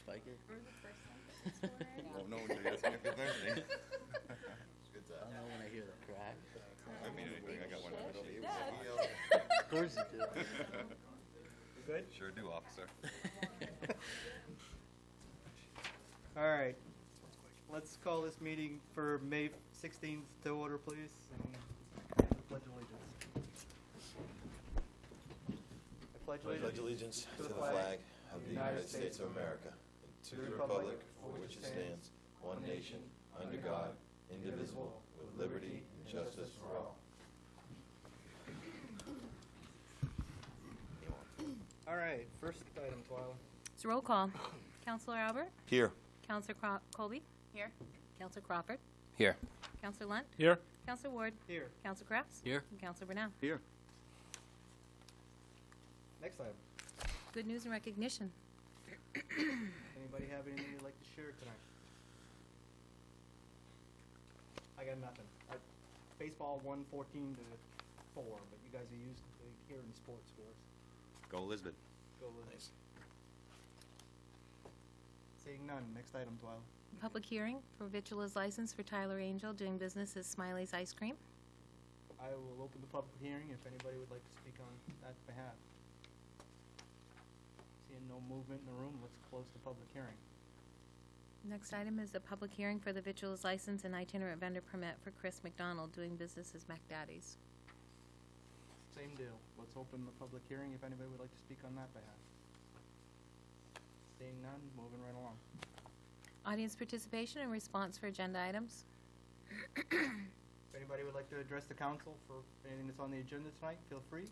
Spiker? We're the first sentence for it. Won't know until you ask me if it's Thursday. Good I time. know when I hear the crack. I mean anything. I got one in the middle of you. Of course you do. Good? Sure do, officer. All right. Let's call this meeting for May 16th to order, please. And pledge allegiance. I pledge Pledge allegiance to the flag of the United States of America, and to the republic for which it stands, one nation, under God, indivisible, with liberty and justice for all. All right, first item, Twyla. It's roll call. Counselor Albert? Here. Counselor Colby? Here. Counselor Crawford? Here. Counselor Lunt? Here. Counselor Ward? Here. Counselor Crafts? Here. And Counselor Brunel. Here. Next item. Good news and recognition. Anybody have anything you'd like to share tonight? I got nothing. Baseball won 14-4, but you guys are used to hearing sports scores. Go Lisbon. Go with Nice. Seeing none. Next item, Twyla. Public hearing for Vitula's license for Tyler Angel doing business as Smiley's Ice Cream. I will open the public hearing if anybody would like to speak on that behalf. Seeing no movement in the room, let's close the public hearing. Next item is a public hearing for the Vitula's license and itinerant vendor permit for Chris McDonald doing business as McDaddy's. Same deal. Let's open the public hearing if anybody would like to speak on that behalf. Seeing none, moving right along. Audience participation and response for agenda items. If anybody would like to address the council for anything that's on the agenda tonight, feel free.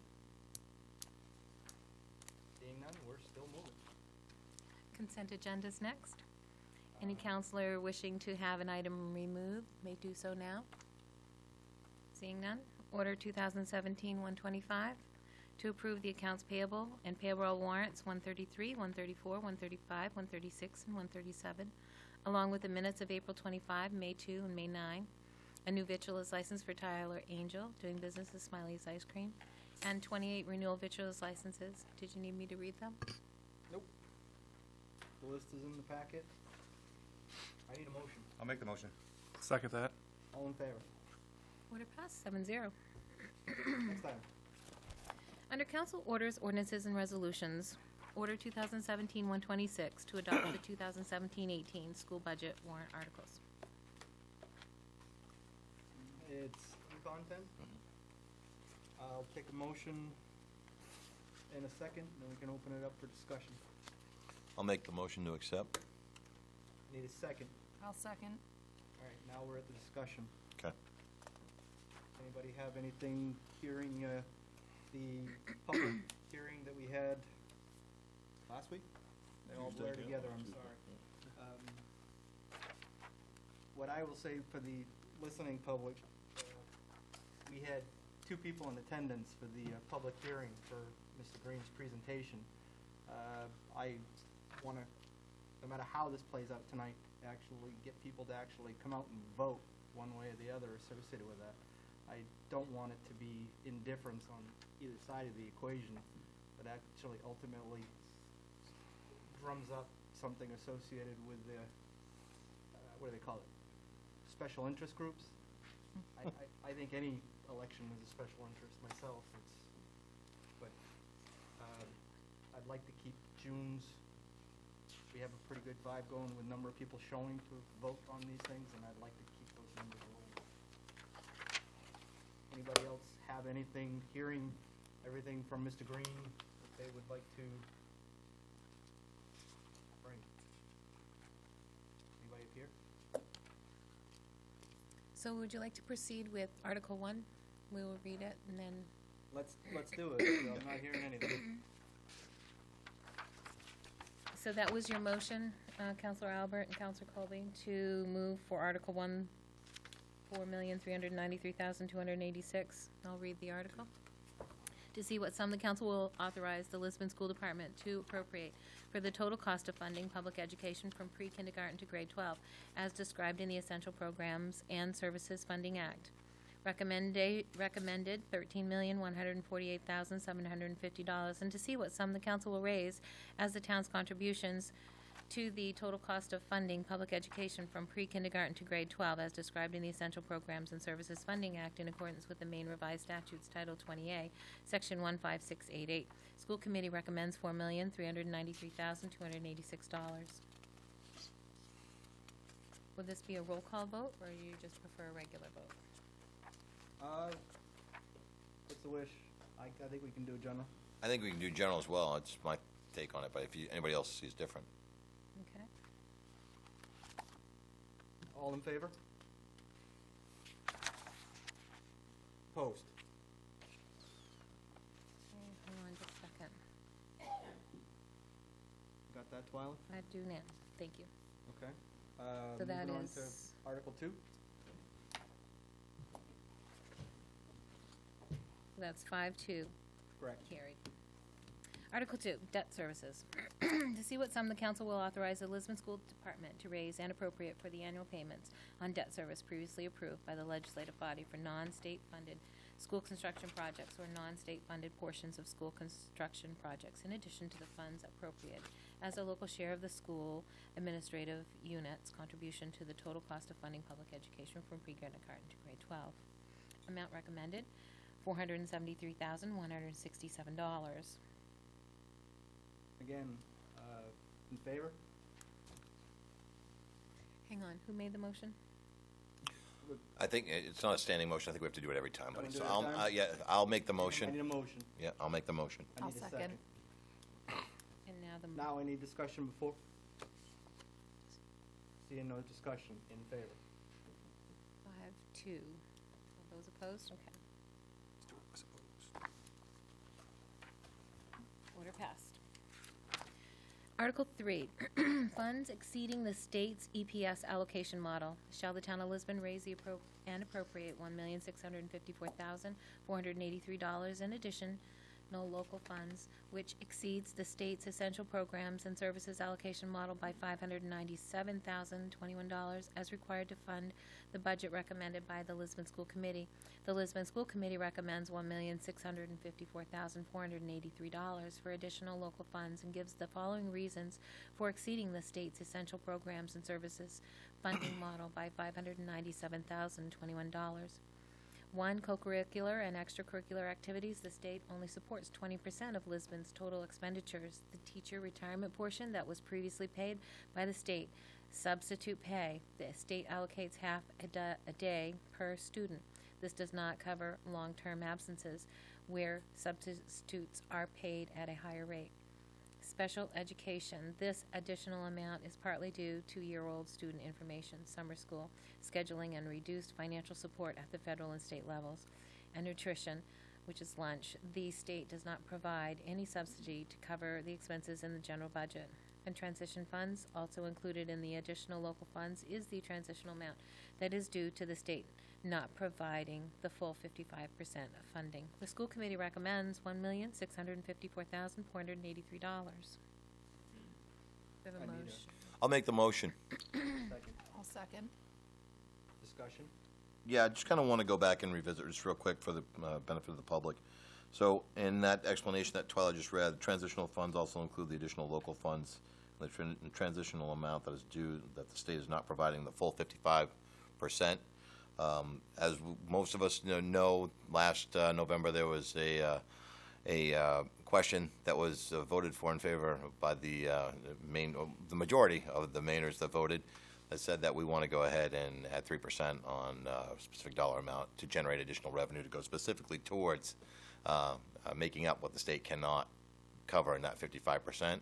Seeing none, we're still moving. Consent agenda's next. Any counselor wishing to have an item removed may do so now. Seeing none. Order 2017-125 to approve the accounts payable and payroll warrants 133, 134, 135, 136, and 137, along with the minutes of April 25, May 2, and May 9. A new Vitula's license for Tyler Angel, doing business as Smiley's Ice Cream, and 28 renewal Vitula's licenses. Did you need me to read them? Nope. The list is in the packet. I need a motion. I'll make the motion. Second that. All in favor? Order passed, 7-0. Next item. Under council orders, ordinances, and resolutions, Order 2017-126 to adopt the 2017-18 school budget warrant articles. It's in content. I'll take a motion in a second, then we can open it up for discussion. I'll make the motion to accept. Need a second. I'll second. All right, now we're at the discussion. Okay. Anybody have anything hearing the public hearing that we had last week? They all blur together, I'm sorry. What I will say for the listening public, we had 2 people in attendance for the public hearing for Mr. Green's presentation. I want to, no matter how this plays out tonight, actually get people to actually come out and vote one way or the other associated with that. I don't want it to be indifference on either side of the equation, but actually ultimately drums up something associated with the, what do they call it? Special interest groups. I think any election is a special interest myself. But I'd like to keep June's. We have a pretty good vibe going with number of people showing to vote on these things, and I'd like to keep those numbers rolling. Anybody else have anything, hearing everything from Mr. Green, that they would like to bring? Anybody up here? So would you like to proceed with Article 1? We will read it and then... Let's do it. I'm not hearing anything. So that was your motion, Councilor Albert and Councilor Colby, to move for Article 1, $4,393,286. I'll read the article. To see what sum the council will authorize the Lisbon School Department to appropriate for the total cost of funding public education from pre-kindergarten to grade 12, as described in the Essential Programs and Services Funding Act. Recommended $13,148,750, and to see what sum the council will raise as the town's contributions to the total cost of funding public education from pre-kindergarten to grade 12 as described in the Essential Programs and Services Funding Act in accordance with the Maine Revised Statutes Title 20A, Section 15688. School committee recommends $4,393,286. Would this be a roll call vote, or you just prefer a regular vote? What's the wish? I think we can do general. I think we can do general as well. It's my take on it, but if anybody else sees different. Okay. All in favor? Opposed? Okay, hang on just a second. Got that, Twyla? I do now. Thank you. Okay. So that Moving on is- to Article 2. That's 5-2. Correct. Carried. Article 2, debt services. To see what sum the council will authorize the Lisbon School Department to raise and appropriate for the annual payments on debt service previously approved by the legislative body for non-state funded school construction projects or non-state funded portions of school construction projects, in addition to the funds appropriate as a local share of the school administrative unit's contribution to the total cost of funding public education from pre-kindergarten to grade 12. Amount recommended, $473,167. Again, in favor? Hang on, who made the motion? I think it's not a standing motion. I think we have to do it every time. Want Buddy. to So do it every time? yeah, I'll make the I motion. need a motion. Yeah, I'll make the motion. I I'll need a second. And now the. Now I need discussion before. Seeing no discussion, in favor. 5-2. All those opposed? Okay. Order passed. Article 3, funds exceeding the state's EPS allocation model. Shall the town of Lisbon raise the and appropriate $1,654,483 in addition, no local funds, which exceeds the state's essential programs and services allocation model by $597,021 as required to fund the budget recommended by the Lisbon School Committee. The Lisbon School Committee recommends $1,654,483 for additional local funds and gives the following reasons for exceeding the state's essential programs and services funding model by $597,021. 1, co-curricular and extracurricular activities. The state only supports 20% of Lisbon's total expenditures. The teacher retirement portion that was previously paid by the state. Substitute pay. The state allocates half a day per student. This does not cover long-term absences where substitutes are paid at a higher rate. Special education. This additional amount is partly due to year-old student information, summer school, scheduling, and reduced financial support at the federal and state levels. And nutrition, which is lunch. The state does not provide any subsidy to cover the expenses in the general budget. And transition funds, also included in the additional local funds, is the transitional amount that is due to the state not providing the full 55% of funding. The school committee recommends $1,654,483. We have I a need a- motion. I'll make the motion. Second. I'll second. Discussion? Yeah, I just kind of want to go back and revisit just real quick for the benefit of the public. So in that explanation that Twyla just read, transitional funds also include the additional local funds, the transitional amount that is due, that the state is not providing the full 55%. As most of us know, last November there was a question that was voted for in favor by the majority of the Mainers that voted, that said that we want to go ahead and add 3% on a specific dollar amount to generate additional revenue to go specifically towards making up what the state cannot cover in that 55%,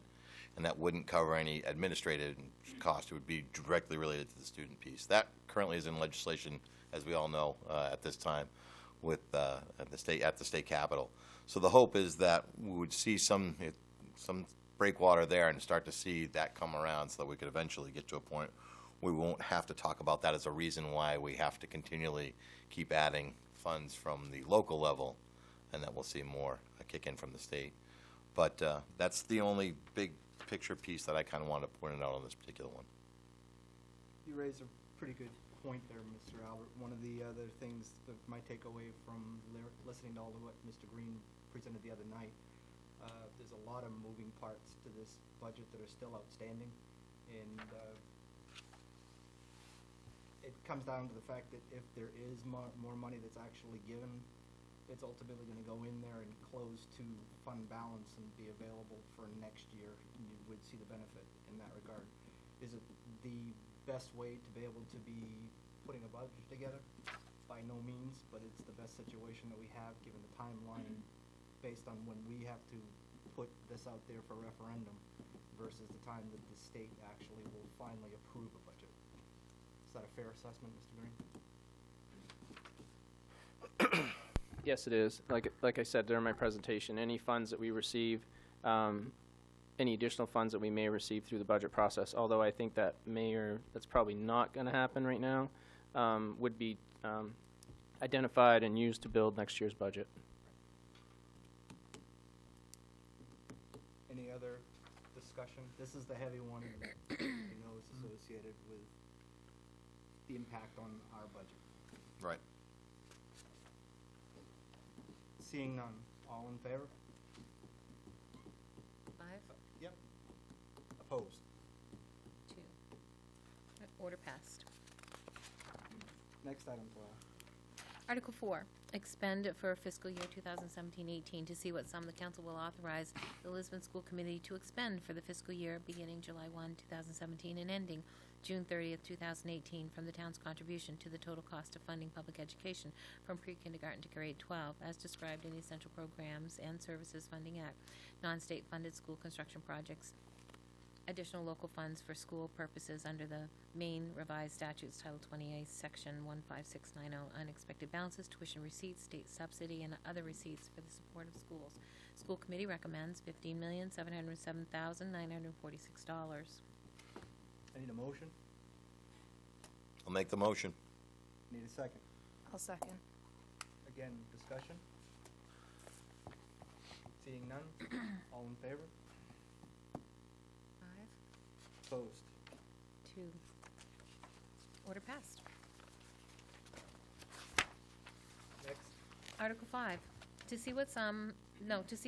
and that wouldn't cover any administrative cost. It would be directly related to the student piece. That currently is in legislation, as we all know, at this time, with at the state capitol. So the hope is that we would see some breakwater there and start to see that come around, so that we could eventually get to a point where we won't have to talk about that as a reason why we have to continually keep adding funds from the local level, and that we'll see more kick in from the state. But that's the only big picture piece that I kind of wanted to point out on this particular one. You raise a pretty good point there, Mr. Albert. One of the other things that my takeaway from listening to all of what Mr. Green presented the other night, there's a lot of moving parts to this budget that are still outstanding. And it comes down to the fact that if there is more money that's actually given, it's ultimately gonna go in there and close to fund balance and be available for next year, and you would see the benefit in that regard. Is it the best way to be able to be putting a budget together? By no means, but it's the best situation that we have, given the timeline based on when we have to put this out there for referendum versus the time that the state actually will finally approve a budget. Is that a fair assessment, Mr. Green? Yes, it is. Like I said during my presentation, any funds that we receive, any additional funds that we may receive through the budget process, although I think that that's probably not going to happen right now, would be identified and used to build next year's budget. Any other discussion? This is the heavy one, and you know is associated with the impact on our budget. Right. Seeing none, all in favor? 5, Yep. Opposed? 2. Order passed. Next item, Joelle. Article 4, expend for fiscal year 2017-18 to see what sum the council will authorize the Lisbon School Committee to expend for the fiscal year beginning July 1, 2017 and ending June 30th, 2018 from the town's contribution to the total cost of funding public education from pre-kindergarten to grade 12 as described in the Essential Programs and Services Funding Act, non-state funded school construction projects, additional local funds for school purposes under the Maine Revised Statutes, Title 28, Section 15690, unexpected balances, tuition receipts, state subsidy, and other receipts for the support of schools. School committee recommends $15,707,946. I need a motion. I'll make the motion. Need a second. I'll second. Again, discussion. Seeing none, all in favor? 5, Opposed? 2. Order passed. Next. Article 5, to see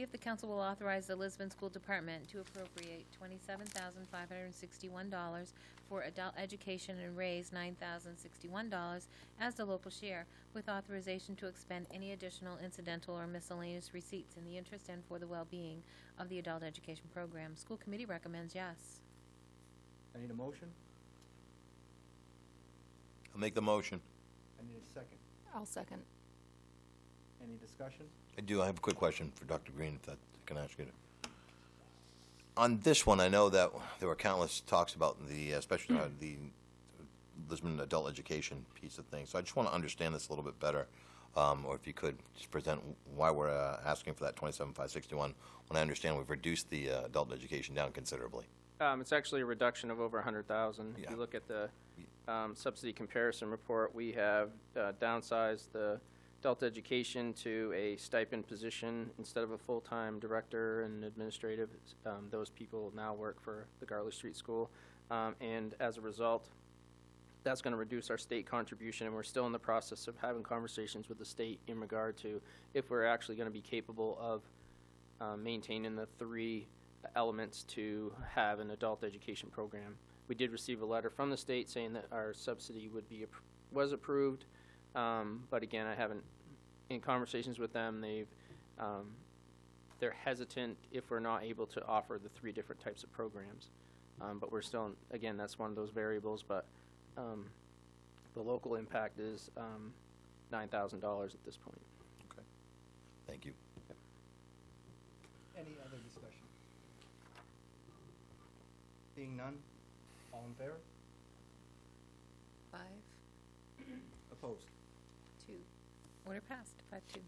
if the council will authorize the Lisbon School Department to appropriate $27,561 for adult education and raise $9,061 as the local share, with authorization to expend any additional incidental or miscellaneous receipts in the interest and for the well-being of the adult education program. School committee recommends yes. I need a motion. I'll make the motion. I need a second. I'll second. Any discussion? I do. I have a quick question for Dr. Green, if that I can ask you. On this one, I know that there were countless talks about the, especially the Lisbon adult education piece of things. So I just want to understand this a little bit better, or if you could just present why we're asking for that $27,561 when I understand we've reduced the adult education down considerably. It's actually a reduction of over 100,000. If Yeah. you look at the subsidy comparison report, we have downsized the adult education to a stipend position instead of a full-time director and administrative. Those people now work for the Garley Street School. And as a result, that's going to reduce our state contribution, and we're still in the process of having conversations with the state in regard to if we're actually going to be capable of maintaining the 3 elements to have an adult education program. We did receive a letter from the state saying that our subsidy was approved, but again, I haven't, in conversations with them, they're hesitant if we're not able to offer the 3 different types of programs. But we're still, again, that's one of those variables, but the local impact is $9,000 at this point. Okay. Thank you. Any other discussion? Seeing none, all in favor? 5, Opposed? 2. Order passed, 5-2.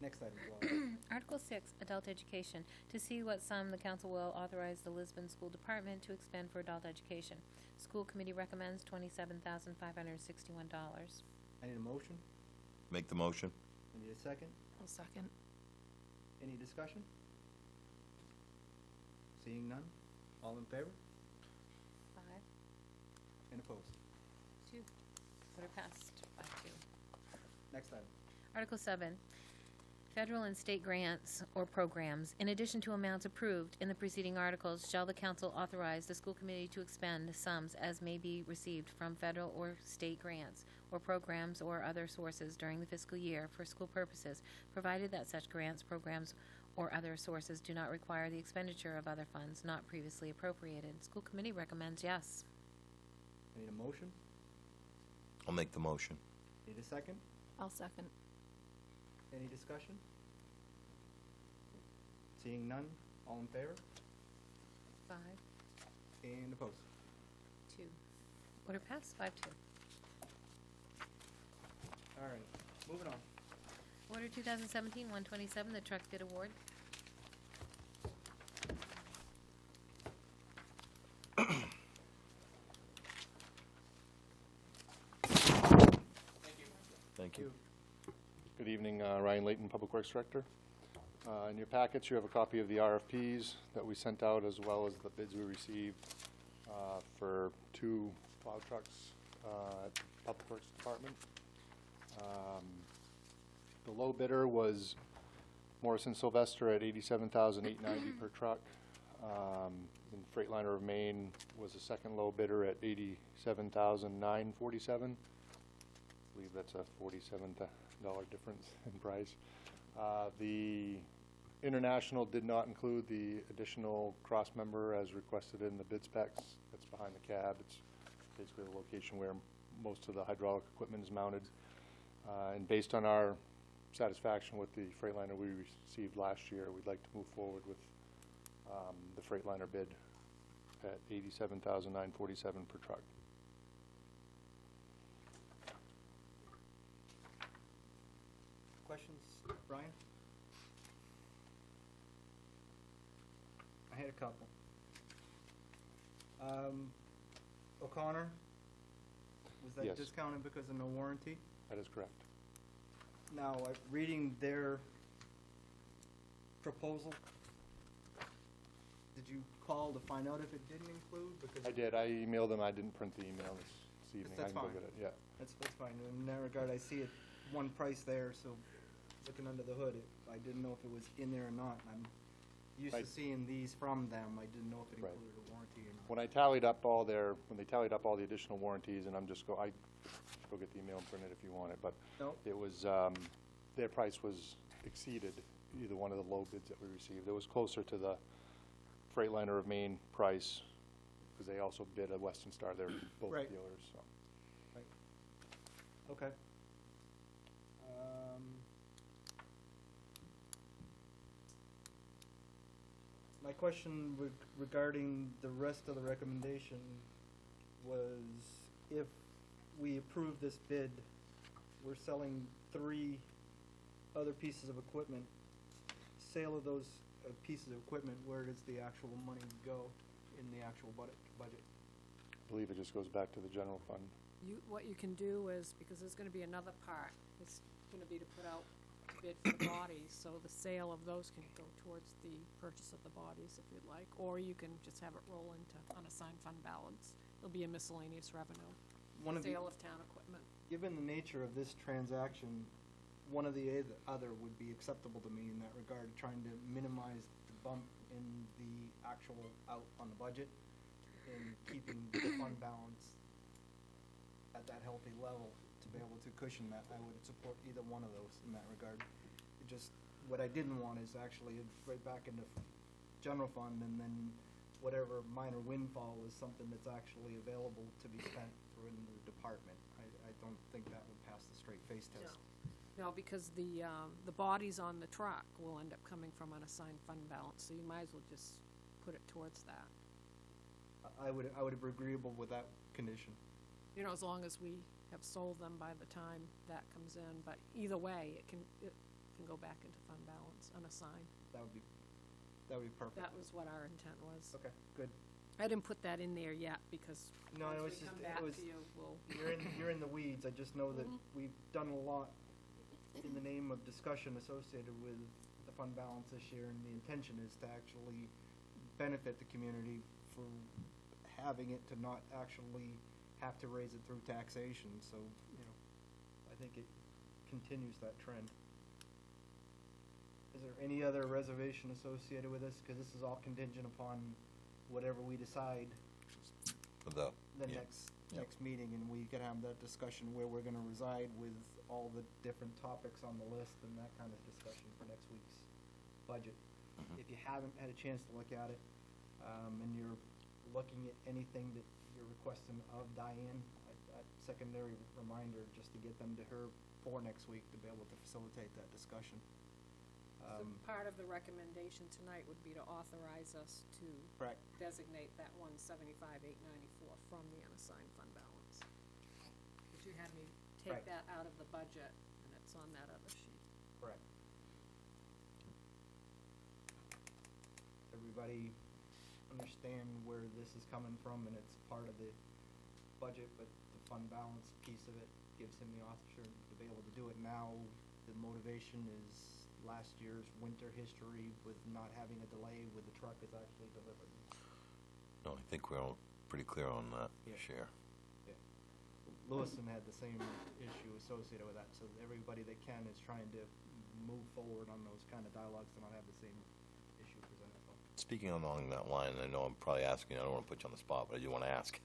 Next item, Joelle. Article 6, Adult Education, to see what sum the council will authorize the Lisbon School Department to expend for adult education. School committee recommends $27,561. I need a motion. Make the motion. I need a second. I'll second. Any discussion? Seeing none, all in favor? 5, And opposed? 2. Order passed, 5-2. Next item. Article 7, Federal and state grants or programs, in addition to amounts approved in the preceding articles, shall the council authorize the school committee to expend sums as may be received from federal or state grants or programs or other sources during the fiscal year for school purposes, provided that such grants, programs, or other sources do not require the expenditure of other funds not previously appropriated. School committee recommends yes. Need a motion? I'll make the motion. Need a second? I'll second. Any discussion? Seeing none, all in favor? 5-2. And opposed? Order passed, 5-2. All right, moving on. Order 2017-127, the truck bid award. Thank you. Good evening, Ryan Layton, Public Works Director. In your packets, you have a copy of the RFPs that we sent out, as well as the bids we received for 2 plow trucks at the Public Works Department. The low bidder was Morrison Sylvester at $87,890 per truck. And Freightliner of Maine was the second low bidder at $87,947. I believe that's a $47 difference in price. The International did not include the additional cross member as requested in the bid specs. That's behind the cab. It's basically the location where most of the hydraulic equipment is mounted. And based on our satisfaction with the Freightliner we received last year, we'd like to move forward with the Freightliner bid at $87,947 per truck. Questions, Brian? I had a couple. O'Connor, was that Yes. discounted because of no warranty? That is correct. Now, reading their proposal, did you call to find out if it didn't include? Because I did. I emailed them. I didn't print the email this evening. That's I can go fine. get it. Yeah. That's fine. In that regard, I see it, one price there, so looking under the hood, I didn't know if it was in there or not. I'm used to Right. seeing these from them. I didn't know if it Right. included a warranty or not. When I tallied up all their, when they tallied up all the additional warranties, and I go get the email and print it if you want it, but No? it was, their price was exceeded either one of the low bids that we received. It was closer to the Freightliner of Maine price, because they also bid a Western Star. They're both Right. dealers, so. Right. Okay. My question regarding the rest of the recommendation was, if we approve this bid, we're selling 3 other pieces of equipment. Sale of those pieces of equipment, where does the actual money go in the actual budget? I believe it just goes back to the general fund. What you can do is, because there's gonna be another part, it's gonna be to put out a bid for the bodies, so the sale of those can go towards the purchase of the bodies if you'd like, or you can just have it roll into unassigned fund balance. It'll be a miscellaneous revenue, One of the, sale of town equipment. given the nature of this transaction, one or the other would be acceptable to me in that regard, trying to minimize the bump in the actual out on the budget and keeping the fund balance at that healthy level to be able to cushion that. I would support either one of those in that regard. It just, what I didn't want is actually right back into general fund, and then whatever minor windfall is something that's actually available to be spent through in the department. I don't think that would pass the straight face test. No, because the bodies on the truck will end up coming from unassigned fund balance, so you might as well just put it towards that. I would be agreeable with that condition. You know, as long as we have sold them by the time that comes in, but either way, it can go back into fund balance, unassigned. That would be perfect. That was what our intent was. Okay, good. I didn't put that in there yet, because No, it was once we just, come it back was, to you, we'll, you're in the weeds. I just know that Mhm. we've done a lot in the name of discussion associated with the fund balance this year, and the intention is to actually benefit the community for having it, to not actually have to raise it through taxation. So, I think it continues that trend. Is there any other reservation associated with this? Because this is all contingent upon whatever we decide For the, the yeah. next meeting, and we can have that discussion where we're gonna reside with all the different topics on the list and that kind of discussion for next week's budget. Mhm. If you haven't had a chance to look at it, and you're looking at anything that you're requesting of Diane, a secondary reminder just to get them to her for next week to be able to facilitate that discussion. So part of the recommendation tonight would be to authorize us to Correct. designate that 175,894 from the unassigned fund balance. But you had me take Right. that out of the budget, and it's on that other sheet. Correct. Everybody understand where this is coming from, and it's part of the budget, but the fund balance piece of it gives him the authorship to be able to do it now. The motivation is last year's winter history with not having a delay with the truck is actually delivered. No, I think we're all pretty clear on that, Yeah. Share. Lewison had the same issue associated with that, so everybody that can is trying to move forward on those kind of dialogues to not have the same issue presented. Speaking along that line, I know I'm probably asking, I don't want to put you on the spot, but I do want to ask.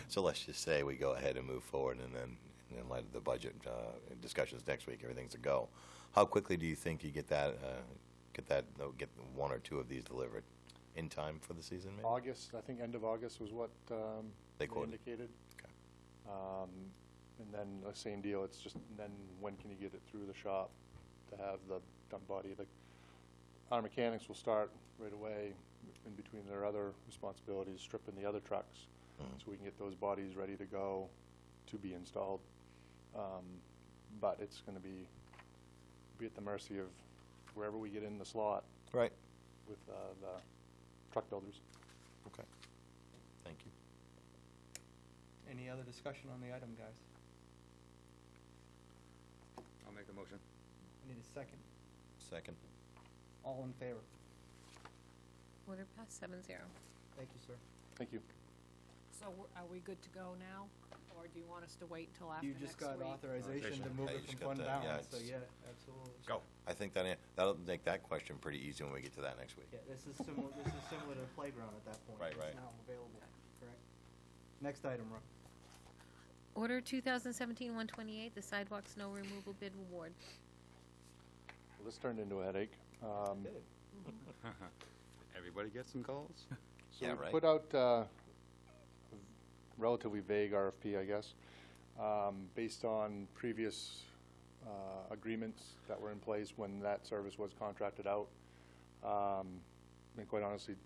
So let's just say we go ahead and move forward, and then in light of the budget discussions next week, everything's a go. How quickly do you think you get that, get one or two of these delivered in time for the season, maybe? August, I think end of August was what They they quoted. indicated. Okay. And then the same deal, it's just, then when can you get it through the shop to have the dump body? Like, our mechanics will start right away in between their other responsibilities, stripping the other trucks, Mhm. so we can get those bodies ready to go to be installed. But it's gonna be at the mercy of wherever we get in the slot Right. with the truck builders. Okay. Thank you. Any other discussion on the item, guys? I'll make a motion. I need a second. Second. All in favor? Order passed 7-0. Thank you, sir. Thank you. So are we good to go now, or do you want us to wait until after You next week? just got authorization to Authorization. move Yeah, it you from just got fund that, yeah, balance, so it's- yeah, absolutely. Go. I think that'll make that question pretty easy when we get to that next week. Yeah, this is similar to the playground at that point. Right, right. It's now available, correct? Next item, Ron. Order 2017-128, the sidewalk snow removal bid award. Well, this turned into a headache. Good. Everybody get some calls? So Yeah, we right. put out a relatively vague RFP, I guess, based on previous agreements that were in place when that service was contracted out. And quite honestly,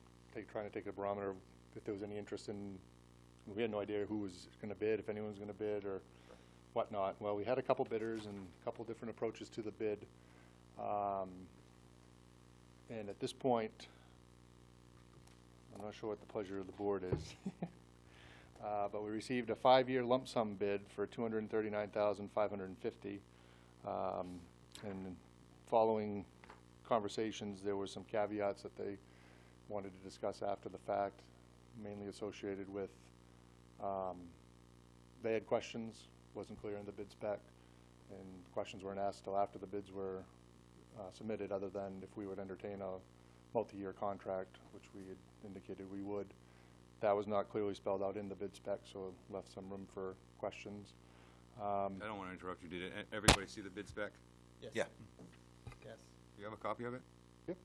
trying to take a barometer of if there was any interest in, we had no idea who was going to bid, if anyone was going to bid or whatnot. Well, we had a couple bidders and a couple different approaches to the bid. And at this point, I'm not sure what the pleasure of the board is. But we received a 5-year lump sum bid for $239,550. And following conversations, there were some caveats that they wanted to discuss after the fact, mainly associated with, they had questions, wasn't clear in the bid spec, and questions weren't asked till after the bids were submitted, other than if we would entertain a multi-year contract, which we had indicated we would. That was not clearly spelled out in the bid spec, so it left some room for questions. I don't want to interrupt you. Did everybody see the bid spec? Yes. Yeah. Yes. Do you have a copy of it? Yep.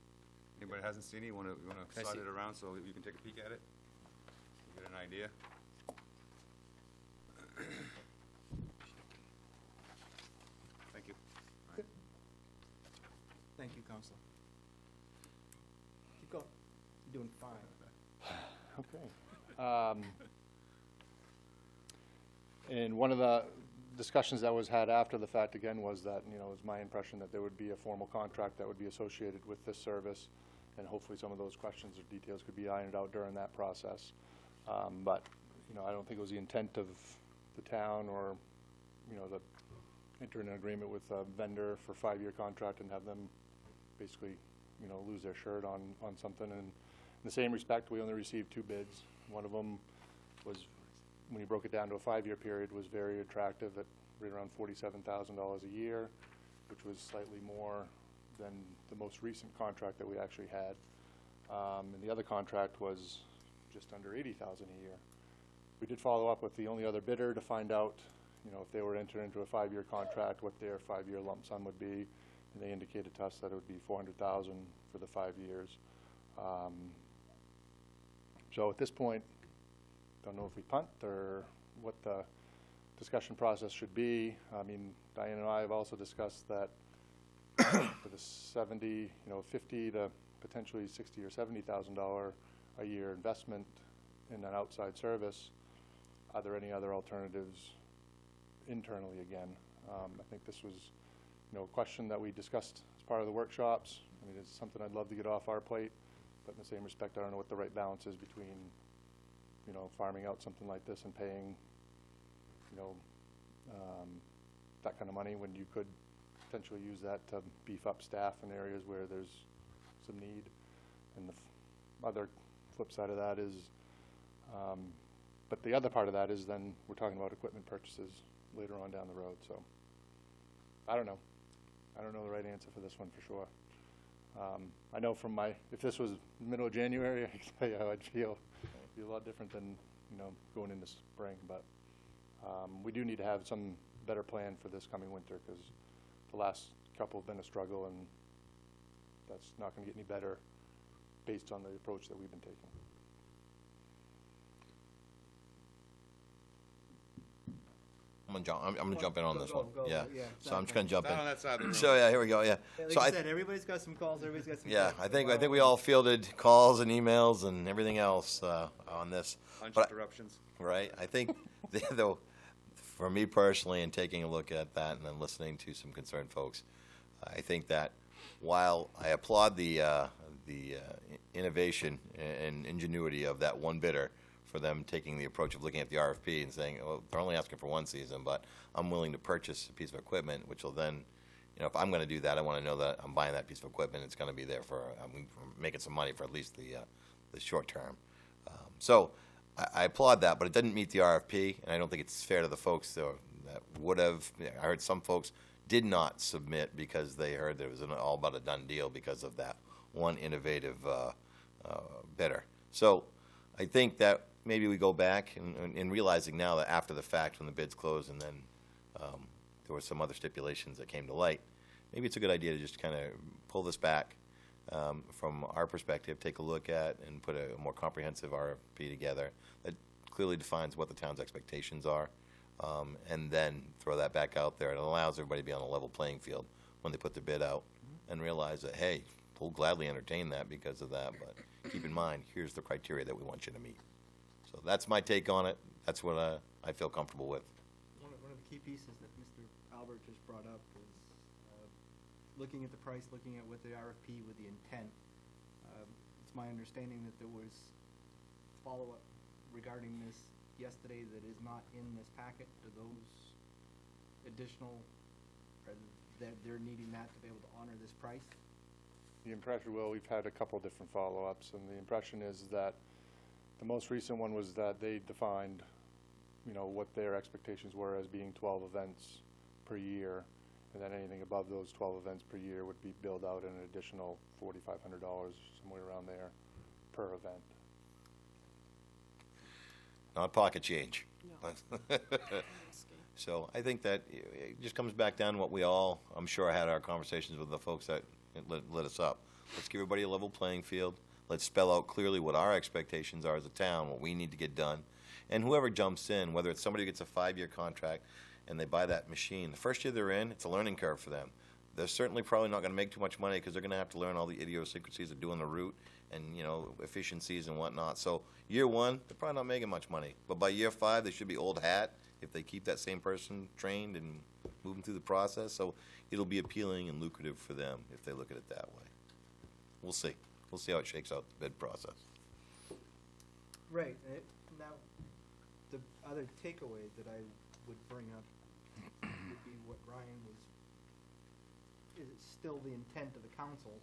Anybody hasn't seen it, you want to I slide see it around so you can take a peek at it? Get an idea? Thank you. Thank you, Counselor. Keep going. You're doing fine. Okay. And one of the discussions that was had after the fact again was that, it was my impression that there would be a formal contract that would be associated with this service, and hopefully some of those questions or details could be ironed out during that process. But, I don't think it was the intent of the town or, the enter an agreement with a vendor for a 5-year contract and have them basically, lose their shirt on something. And in the same respect, we only received 2 bids. One of them was, when you broke it down to a 5-year period, was very attractive at right around $47,000 a year, which was slightly more than the most recent contract that we actually had. And the other contract was just under $80,000 a year. We did follow up with the only other bidder to find out, you know, if they were entered into a 5-year contract, what their 5-year lump sum would be. And they indicated to us that it would be $400,000 for the 5 years. So at this point, don't know if we punt or what the discussion process should be. I mean, Diane and I have also discussed that for the 70, you know, 50 to potentially $60,000 or $70,000 a year investment in an outside service, are there any other alternatives internally again? I think this was, you know, a question that we discussed as part of the workshops. I mean, it's something I'd love to get off our plate, but in the same respect, I don't know what the right balance is between, you know, farming out something like this and paying, you know, that kind of money when you could potentially use that to beef up staff in areas where there's some need. And the other flip side of that is, but the other part of that is then we're talking about equipment purchases later on down the road. So I don't know. I don't know the right answer for this one for sure. I know from if this was middle of January, I can tell you how I'd feel. It'd be a lot different than, you know, going into spring. But we do need to have some better plan for this coming winter, because the last couple have been a struggle, and that's not going to get any better based on the approach that we've been taking. I'm gonna jump in on this one. Go, Yeah. yeah, So I'm just gonna jump Down on in. that side of the room. So yeah, here we go. Yeah. Like So I said, everybody's got some calls, everybody's got some yeah, questions. I think we all fielded calls and emails and everything else on this. Lunch But- interruptions. Right. I think, though, for me personally, and taking a look at that and then listening to some concerned folks, I think that while I applaud the innovation and ingenuity of that one bidder for them taking the approach of looking at the RFP and saying, well, they're only asking for one season, but I'm willing to purchase a piece of equipment, which will then, you know, if I'm going to do that, I want to know that I'm buying that piece of equipment. It's going to be there for, I'm making some money for at least the short term. So I applaud that, but it didn't meet the RFP, and I don't think it's fair to the folks that would have. I heard some folks did not submit because they heard that it was all about a done deal because of that one innovative bidder. So I think that maybe we go back and realizing now that after the fact, when the bids closed and then there were some other stipulations that came to light, maybe it's a good idea to just kind of pull this back from our perspective, take a look at and put a more comprehensive RFP together that clearly defines what the town's expectations are, and then throw that back out there. It allows everybody to be on a level playing field when they put the bid out and realize that, hey, we'll gladly entertain that because of that, but keep in mind, here's the criteria that we want you to meet. So that's my take on it. That's what I feel comfortable with. One of the key pieces that Mr. Albert just brought up is looking at the price, looking at what the RFP with the intent. It's my understanding that there was follow-up regarding this yesterday that is not in this packet. Do those additional, or that they're needing that to be able to honor this price? The impression, well, we've had a couple different follow-ups, and the impression is that the most recent one was that they defined, you know, what their expectations were as being 12 events per year, and then anything above those 12 events per year would be billed out at an additional $4,500, somewhere around there, per event. Not pocket change. No. So I think that it just comes back down to what we all, I'm sure, had our conversations with the folks that lit us up. Let's give everybody a level playing field. Let's spell out clearly what our expectations are as a town, what we need to get done. And whoever jumps in, whether it's somebody who gets a 5-year contract and they buy that machine, the first year they're in, it's a learning curve for them. They're certainly probably not going to make too much money because they're going to have to learn all the idiosyncrasies of doing the route and, you know, efficiencies and whatnot. So year one, they're probably not making much money. But by year 5, they should be old hat if they keep that same person trained and moving through the process. So it'll be appealing and lucrative for them if they look at it that way. We'll see. We'll see how it shakes out the bid process. Right. Now, the other takeaway that I would bring up would be what Ryan was, is it still the intent of the council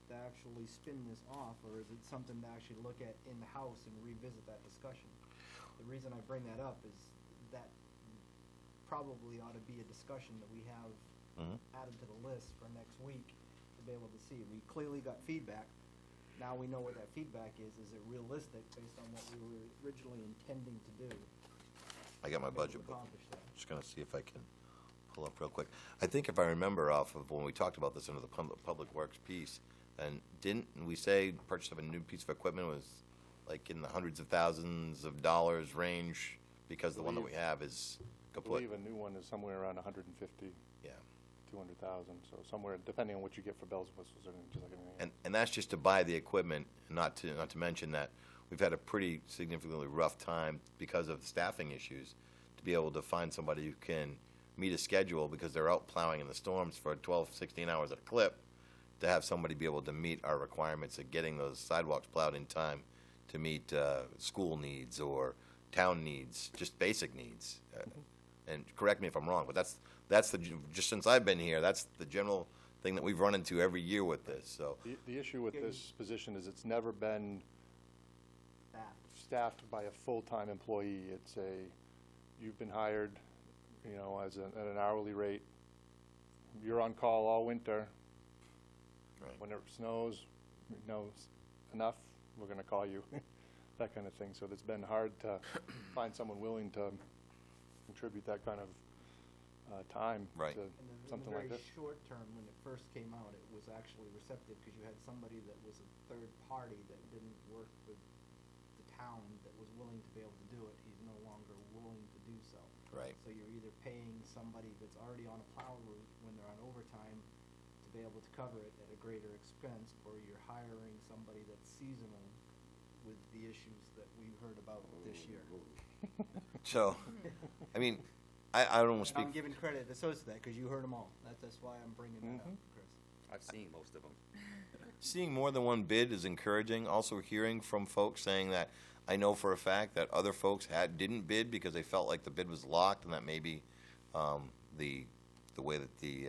to actually spin this off, or is it something to actually look at in-house and revisit that discussion? The reason I bring that up is that probably ought to be a discussion that we have added to the list for next week, to be able to see. We clearly got feedback. Now we know what that feedback is. Is it realistic based on what we were originally intending to do? I got my to be able budget to book. accomplish that? Just gonna see if I can pull up real quick. I think if I remember off of when we talked about this under the Public Works piece, and didn't we say purchase of a new piece of equipment was like in the hundreds of thousands of dollars range, because the one that we have is I complete? believe a new one is somewhere around 150, Yeah. 200,000, so somewhere, depending on what you get for bells and whistles and just like anything else. And that's just to buy the equipment, not to mention that we've had a pretty significantly rough time because of staffing issues, to be able to find somebody who can meet a schedule because they're out plowing in the storms for 12, 16 hours at a clip, to have somebody be able to meet our requirements of getting those sidewalks plowed in time to meet school needs or town needs, just basic needs. And correct me if I'm wrong, but that's just since I've been here, that's the general thing that we've run into every year with this, so. The issue with this position is it's never been That. staffed by a full-time employee. You've been hired, at an hourly rate. You're on call all winter. Right. When it snows, enough, we're gonna call you, that kind of thing. So it's been hard to find someone willing to contribute that kind of time Right. to And in something the like very this. short term, when it first came out, it was actually receptive because you had somebody that was a third party that didn't work with the town that was willing to be able to do it. He's no longer willing to do so. Right. So you're either paying somebody that's already on a plow route when they're on overtime to be able to cover it at a greater expense, or you're hiring somebody that's seasonal with the issues that we've heard about this year. So, I mean, I don't want to And I'm speak, giving credit to that because you heard them all. That's why I'm bringing that up, Chris. I've seen most of them. seeing more than one bid is encouraging. Also hearing from folks saying that, I know for a fact that other folks didn't bid because they felt like the bid was locked, and that maybe the way that the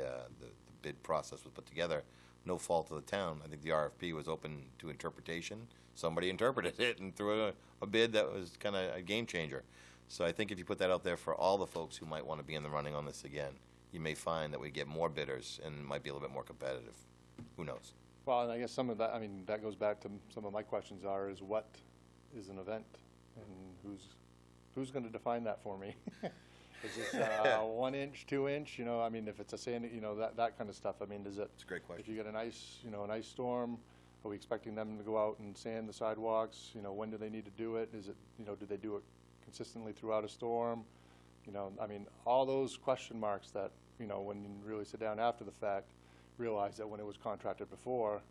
bid process was put together, no fault of the town. I think the RFP was open to interpretation. Somebody interpreted it and threw a bid that was kind of a game changer. So I think if you put that out there for all the folks who might want to be in the running on this again, you may find that we get more bidders and it might be a little bit more competitive. Who knows? Well, and I guess some of that, that goes back to some of my questions is what is an event? And who's going to define that for me? Is this 1 inch, 2 inch, if it's a sandy, that kind of stuff. Is it? It's a great question. If you get an ice storm, are we expecting them to go out and sand the sidewalks? When do they need to do it? Is it, do they do it consistently throughout a storm? All those question marks that, when you really sit down after the fact, realize that when it was contracted before,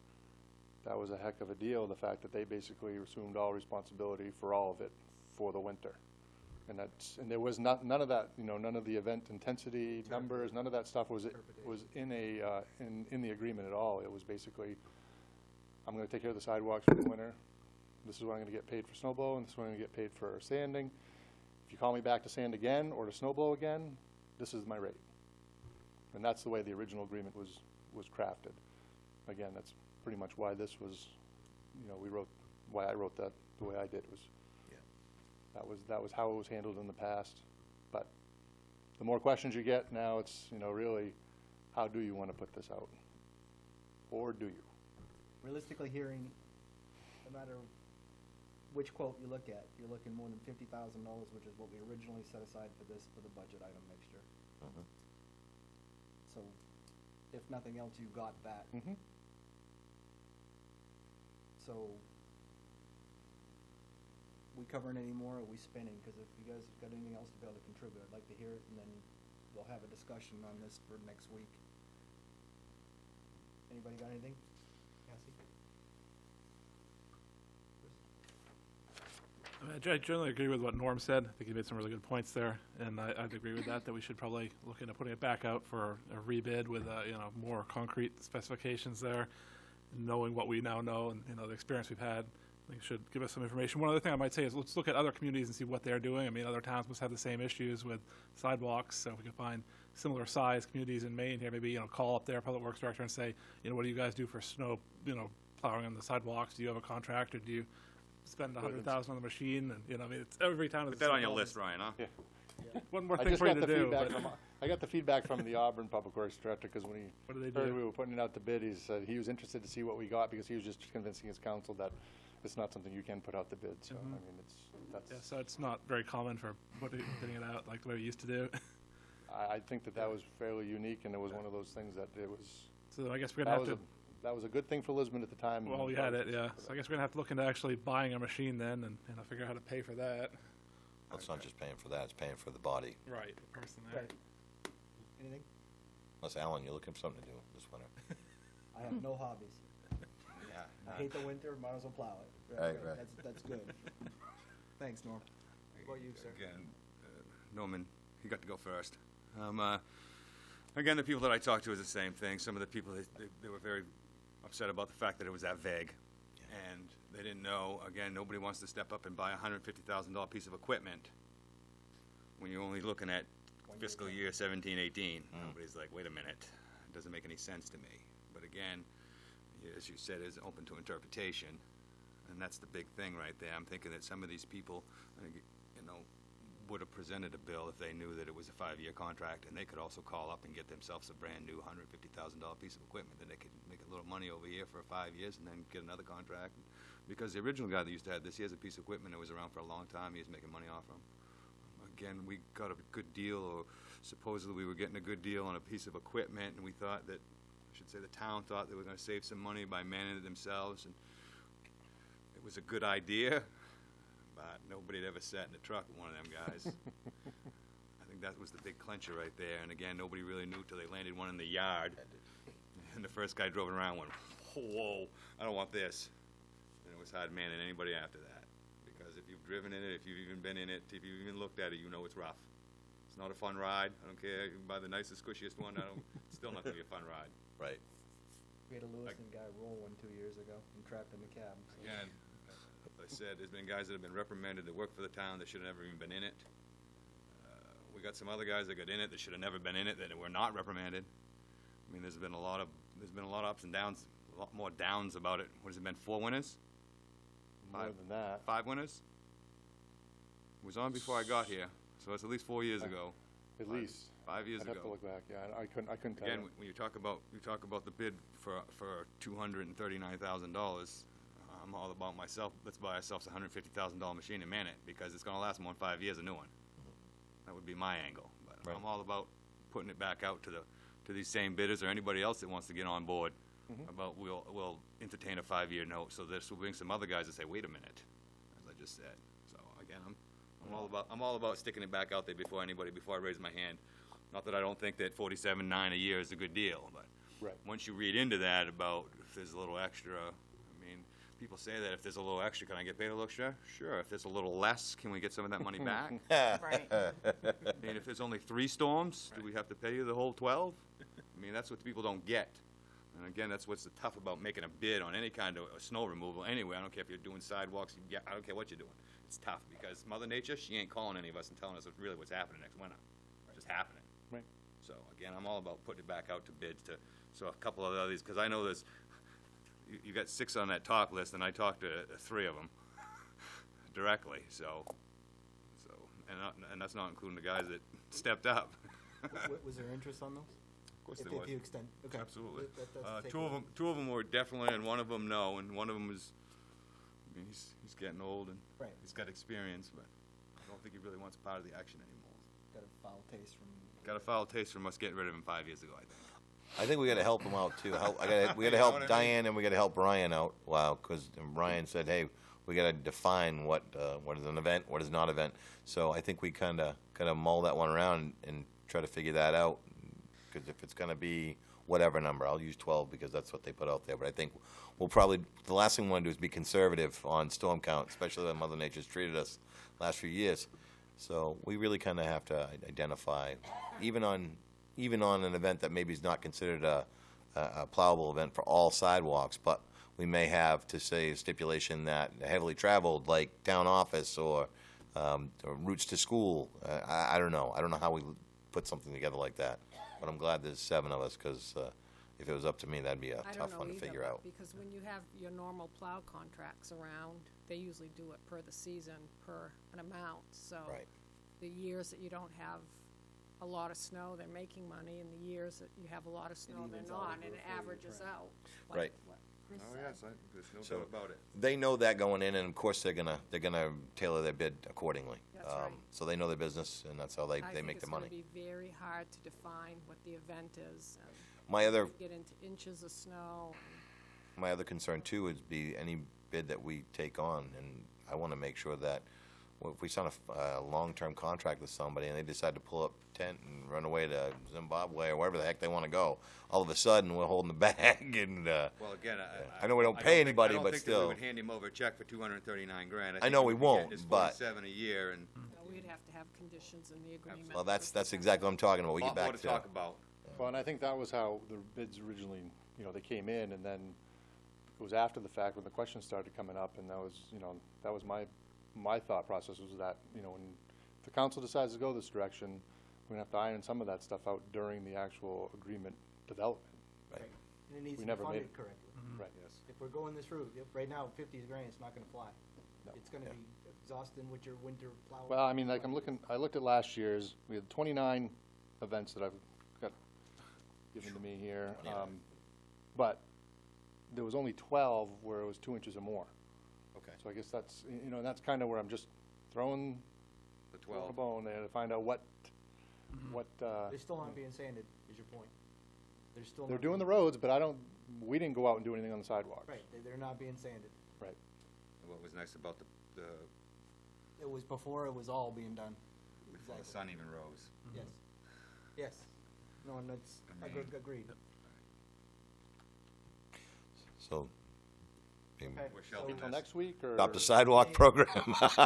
that was a heck of a deal, the fact that they basically assumed all responsibility for all of it for the winter. And there was none of that, none of the event intensity numbers, none of that stuff was in the agreement at all. It was basically, I'm gonna take care of the sidewalks for the winter. This is what I'm gonna get paid for snow blow, and this is what I'm gonna get paid for sanding. If you call me back to sand again or to snow blow again, this is my rate. And that's the way the original agreement was crafted. Again, that's pretty much why this was, why I wrote that the way I did. That was how it was handled in the past. But the more questions you get, now it's, really, how do you want to put this out? Or do you? Realistically hearing, no matter which quote you look at, you're looking more than $50,000, which is what we originally set aside for this, for the budget item next year. Mhm. So, if nothing else, you got that. Mm-hmm. So, we covering any more, or are we spinning? Because if you guys have got anything else to be able to contribute, I'd like to hear it, and then we'll have a discussion on this for next week. Anybody got anything? Cassie? I generally agree with what Norm said. I think he made some really good points there, and I'd agree with that we should probably look into putting it back out for a rebid with more concrete specifications there, knowing what we now know and the experience we've had. I think it should give us some information. One other thing I might say is let's look at other communities and see what they're doing. Other towns must have the same issues with sidewalks, so if we can find similar sized communities in Maine here, maybe call up their public works director and say, what do you guys do for snow, plowing on the sidewalks? Do you have a contract, or do you spend $100,000 on the machine? And it's every town. Put that on your list, Ryan, huh? Yeah. one more I thing just for you got to the do. feedback but- from, I got the feedback from the Auburn Public Works Director, because when he What do they heard do? we were putting it out to bid, he said he was interested to see what we got, because he was just convincing his council that it's not something you can put out to bid, so, I mean, Yeah, that's, so it's not very common for putting it out like the way we used to do. I think that was fairly unique, and it was one of those things that it was, So I guess we're gonna that have was to, that was a good thing for Lisbon at the time. well, we had it, yeah. So I guess we're gonna have to look into actually buying a machine then and figure out how to pay for that. Well, it's not just paying for that, it's paying for the body. Right, the person there. Right. Anything? Unless, Alan, you're looking for something to do this winter. I have no hobbies. Yeah. I hate the winter, might as well plow it. Right, right. That's good. Thanks, Norm. What about you, sir? Again, Norman, he got to go first. Again, the people that I talked to is the same thing. Some of the people, they were very upset about the fact that it was that vague. And they didn't know, again, nobody wants to step up and buy a $150,000 piece of equipment when you're only looking at fiscal year 17, 18. Nobody's like, wait a minute, it doesn't make any sense to me. But again, as you said, it's open to interpretation. And that's the big thing right there. I'm thinking that some of these people, you know, would have presented a bill if they knew that it was a 5-year contract, and they could also call up and get themselves a brand new $150,000 piece of equipment that they could make a little money over here for 5 years and then get another contract. Because the original guy that used to have this, he has a piece of equipment that was around for a long time. He was making money off of him. Again, we got a good deal, or supposedly we were getting a good deal on a piece of equipment, and we thought that, I should say the town thought they were going to save some money by manning it themselves, and it was a good idea, but nobody had ever sat in a truck with one of them guys. I think that was the big clincher right there, and again, nobody really knew till they landed one in the yard, and the first guy drove it around went, whoa, I don't want this. And it was hard manning anybody after that, because if you've driven in it, if you've even been in it, if you've even looked at it, you know it's rough. It's not a fun ride. I don't care, you can buy the nicest, squishiest one, it's still not gonna be a fun ride. Right. We had a Lewiston guy roll one 2 years ago and trapped in the cab. So. Again, as I said, there's been guys that have been reprimanded that work for the town that should have never even been in it. We got some other guys that got in it that should have never been in it that were not reprimanded. I mean, there's been a lot of ups and downs, a lot more downs about it. What has it been, 4 winners? more than that. 5 winners? It was on before I got here, so it's at least 4 years ago. At least. 5 years I'd have to ago. look back, yeah, I couldn't tell Again, you. when you talk about the bid for $239,000, I'm all about myself. Let's buy ourselves a $150,000 machine and man it, because it's going to last more than 5 years, a new one. That would be my angle. But Right. I'm all about putting it back out to these same bidders or anybody else that wants to get on board. About we'll entertain a 5-year note. So this will bring some other guys that say, wait a minute, as I just said. So again, I'm all about sticking it back out there before I raise my hand. Not that I don't think that $47,900 a year is a good deal, but Right. once you read into that about if there's a little extra, I mean, people say that if there's a little extra, can I get paid a little extra? Sure. If there's a little less, can we get some of that money back? Right. I mean, if there's only 3 storms, do we have to pay you the whole 12? I mean, that's what the people don't get. And again, that's what's tough about making a bid on any kind of snow removal anyway. I don't care if you're doing sidewalks, I don't care what you're doing. It's tough because Mother Nature, she ain't calling any of us and telling us really what's happening next winter. It's just happening. Right. So again, I'm all about putting it back out to bids so a couple of others, because I know there's, you got 6 on that top list, and I talked to 3 of them directly, and that's not including the guys that stepped up. Was there interest on those? Of course there If was. you extend, okay. Absolutely. That's Two of them were definitely, and one of them no, and one of them is, I mean, he's getting old and Right. he's got experience, but I don't think he really wants part of the action anymore. Got a foul taste from. Got a foul taste from us getting rid of him 5 years ago, I think. I think we gotta help them out too. We gotta You know what I help mean? Diane and we gotta help Brian out. Wow, because Brian said, hey, we gotta define what is an event, what is not an event. So I think we kinda mull that one around and try to figure that out. Because if it's gonna be whatever number, I'll use 12 because that's what they put out there. But I think we'll probably, the last thing we wanna do is be conservative on storm count, especially when Mother Nature's treated us last few years. So we really kinda have to identify, even on an event that maybe is not considered a plowable event for all sidewalks, but we may have to say a stipulation that heavily traveled, like town office or routes to school. I don't know. I don't know how we put something together like that. But I'm glad there's 7 of us, because if it was up to me, that'd be a I don't tough know one to either, figure but out. because when you have your normal plow contracts around, they usually do it per the season, per an amount, so. Right. the years that you don't have a lot of snow, they're making money, and the years that you have a lot of snow, they're evens out not, over and a it 4-year averages trend. out. like Right. what Chris Oh, said. yes, there's no So- doubt about it. They know that going in, and of course, they're gonna tailor their bid accordingly. That's right. So they know their business, and that's how they make their money. I think it's gonna be very hard to define what the event is, and My other, get into inches of snow. my other concern too is be any bid that we take on, and I wanna make sure that, well, if we sign a long-term contract with somebody and they decide to pull up tent and run away to Zimbabwe or wherever the heck they wanna go, all of a sudden, we're holding the bag and, Well, again, I know we don't I pay think- anybody, I don't but think that we still. would hand him over a check for $239,000. I know we think what we'd won't, get is but- 47 a year, and We'd have to have conditions in the agreement. Well, that's exactly what I'm talking about. We a get lot more back to talk about. Well, and I think that was how the bids originally, they came in, and then it was after the fact when the questions started coming up, and that was my thought process was that, when the council decides to go this direction, we're gonna have to iron some of that stuff out during the actual agreement development. Right. And it needs We to be never made funded it. correctly. Right. If we're going this route, right now, 50 grand, it's not gonna fly. No. It's gonna be exhausting with your winter plow. Well, I mean, like, I looked at last year's, we had 29 events that I've got given to me here. 29. But there was only 12 where it was 2 inches or more. Okay. So I guess that's, that's kind of where I'm just throwing The a 12. bone there to find out what, They still aren't being sanded, is your point. They're still. they're not doing the being- roads, but we didn't go out and do anything on the sidewalks. Right, they're not being sanded. Right. And what was nice about the It was before it was all being done. before the Exactly. sun even rose. Yes. Yes. No, and that's, I mean- agreed. So, maybe Okay. We're shelving Until this. next week, or? adopt a sidewalk program. I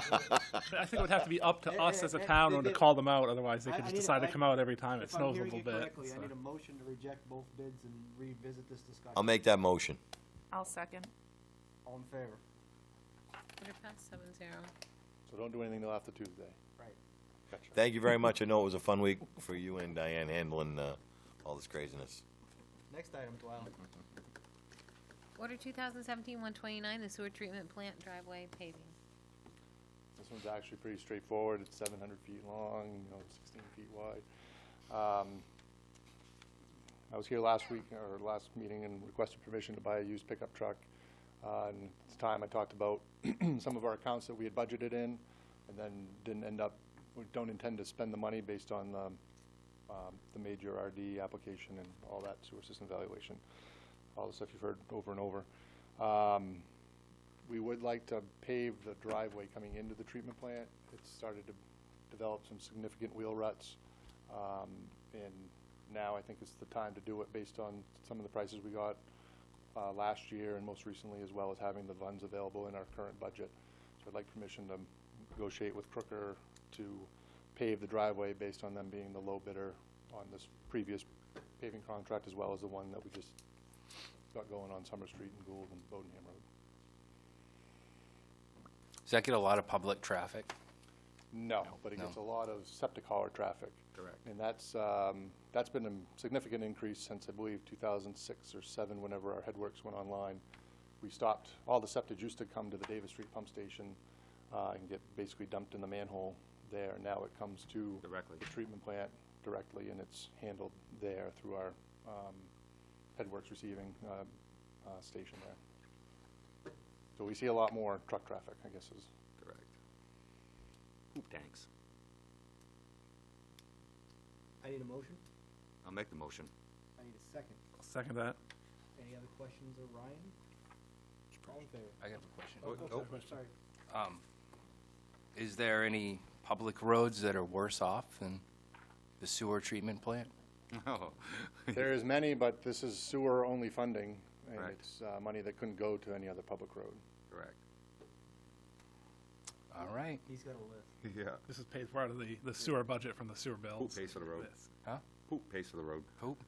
think it would have to be up to us as a town or to call them out, otherwise they I could just need a- decide to come out every time it If I'm snows a hearing little you bit. correctly, I so. need a motion to reject both bids and revisit this discussion. I'll make that motion. I'll second. All in favor? Order passed 7-0. So don't do anything till after Tuesday. Right. Gotcha. Thank you very much. I know it was a fun week for you and Diane handling all this craziness. Next item, Dwell. Order 2017-129, the sewer treatment plant driveway paving. This one's actually pretty straightforward. It's 700 feet long, 16 feet wide. I was here last week, or last meeting, and requested permission to buy a used pickup truck. And at the time, I talked about some of our accounts that we had budgeted in, and then we don't intend to spend the money based on the major RD application and all that sewer system evaluation, all the stuff you've heard over and over. We would like to pave the driveway coming into the treatment plant. It's started to develop some significant wheel ruts. And now I think it's the time to do it based on some of the prices we got last year and most recently, as well as having the funds available in our current budget. So I'd like permission to negotiate with Crooker to pave the driveway based on them being the low bidder on this previous paving contract, as well as the one that we just got going on Summer Street and Gould and Bodenham Road. Does that get a lot of public traffic? No, but it gets a lot of septic hauler traffic. Correct. And that's been a significant increase since, I believe, 2006 or 7, whenever our Headworks went online. We stopped, all the septic used to come to the Davis Street pump station and get basically dumped in the manhole there. Now it comes to Directly. the treatment plant directly, and it's handled there through our Headworks receiving station there. So we see a lot more truck traffic, I guess is. Correct. Poop tanks. I need a motion. I'll make the motion. I need a second. I'll second that. Any other questions of Ryan? All in favor? I got a question. Oh, oh. Sorry. Is there any public roads that are worse off than the sewer treatment plant? Oh. There is many, but this is sewer-only funding, and Right. it's money that couldn't go to any other public road. Correct. All right. He's got a list. Yeah. This is paid part of the sewer budget from the sewer Who bills. pays for the road? This. Huh? Poop pays for the road, Poop?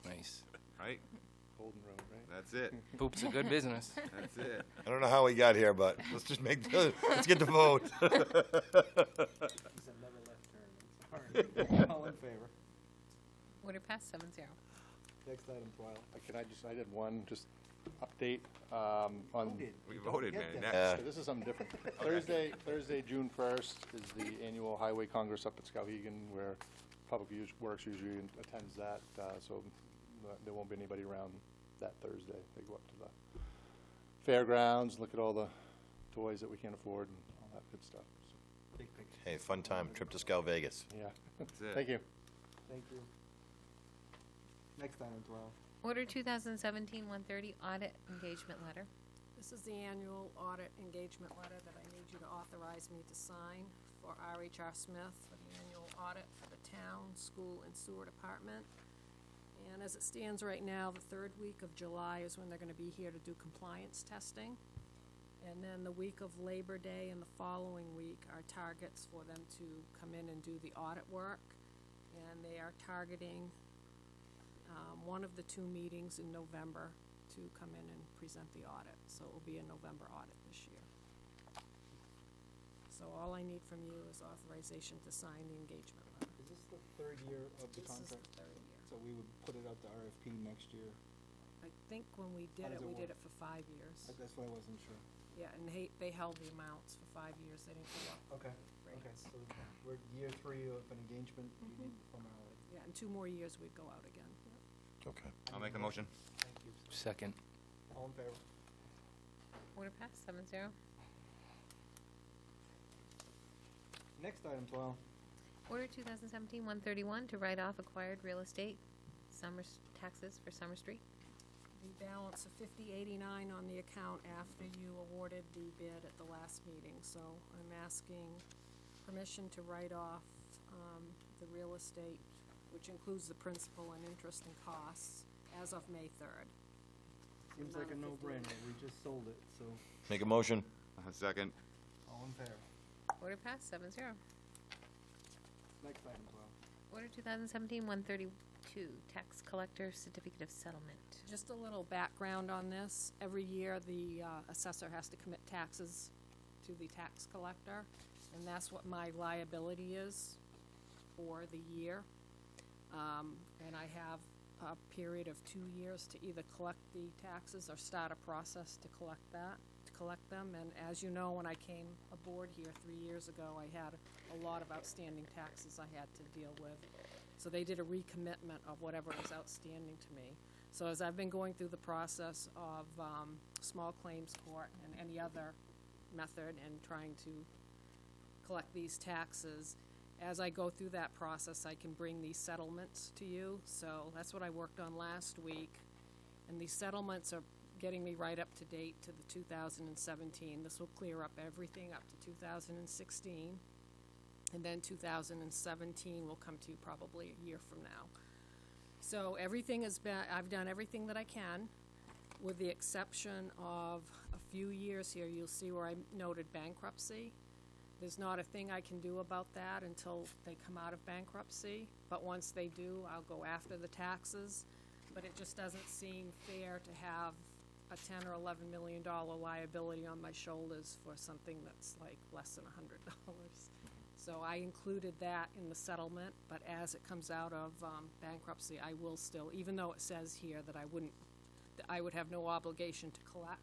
Nice. right? Golden Road, right? That's it. Poop's a good business. That's it. I don't know how we got here, but let's just let's get the vote. He's another left turn. I'm sorry. All in favor? Order passed 7-0. Next item, Twyla. I did one, just update on. Voted. We Don't voted, forget man. that. Next. So this is something different. Thursday, June 1st is the annual Highway Congress up at Skowhegan, where Public Works usually attends that, so there won't be anybody around that Thursday. They go up to the fairgrounds, look at all the toys that we can't afford and all that good stuff. So, Big picture. Hey, fun time, trip to Scout Vegas. yeah. That's it. Thank you. Thank you. Next item, 12. Order 2017-130 audit engagement letter. This is the annual audit engagement letter that I need you to authorize me to sign for RHR Smith for the annual audit for the town, school, and sewer department. And as it stands right now, the third week of July is when they're gonna be here to do compliance testing. And then the week of Labor Day and the following week are targets for them to come in and do the audit work. And they are targeting one of the 2 meetings in November to come in and present the audit. So it will be a November audit this year. So all I need from you is authorization to sign the engagement letter. Is this the third year of the This is the contract? third year. So we would put it out to RFP next year? I think when we did How it, does it we did work? it for 5 years. That's why I wasn't sure. Yeah, and they held the amounts for 5 years. They didn't go up. Okay, Right. okay, so we're year 3 of an engagement you need from our, Yeah, in 2 more years, we'd go out again. Okay. I'll make the motion. thank you. Second. All in favor? Order passed 7-0. Next item, 12. Order 2017-131 to write off acquired real estate taxes for Summer Street. The balance of $50.89 on the account after you awarded the bid at the last meeting. So I'm asking permission to write off the real estate, which includes the principal and interest and costs, as of May 3rd. Seems like a Amount of no-brainer. We just sold it, so Make a motion. Second. all in favor? Order passed 7-0. Next item, 12. Order 2017-132 tax collector certificate of settlement. Just a little background on this. Every year, the assessor has to commit taxes to the tax collector, and that's what my liability is for the year. And I have a period of 2 years to either collect the taxes or start a process to collect them. And as you know, when I came aboard here 3 years ago, I had a lot of outstanding taxes I had to deal with. So they did a recommitment of whatever is outstanding to me. So as I've been going through the process of small claims court and any other method and trying to collect these taxes, as I go through that process, I can bring these settlements to you. So that's what I worked on last week. And these settlements are getting me right up to date to the 2017. This will clear up everything up to 2016. And then 2017 will come to you probably a year from now. So everything has been, I've done everything that I can, with the exception of a few years here. You'll see where I noted bankruptcy. There's not a thing I can do about that until they come out of bankruptcy. But once they do, I'll go after the taxes. But it just doesn't seem fair to have a $10 or $11 million liability on my shoulders for something that's like less than $100. So I included that in the settlement, but as it comes out of bankruptcy, I will still, even though it says here that I would have no obligation to collect,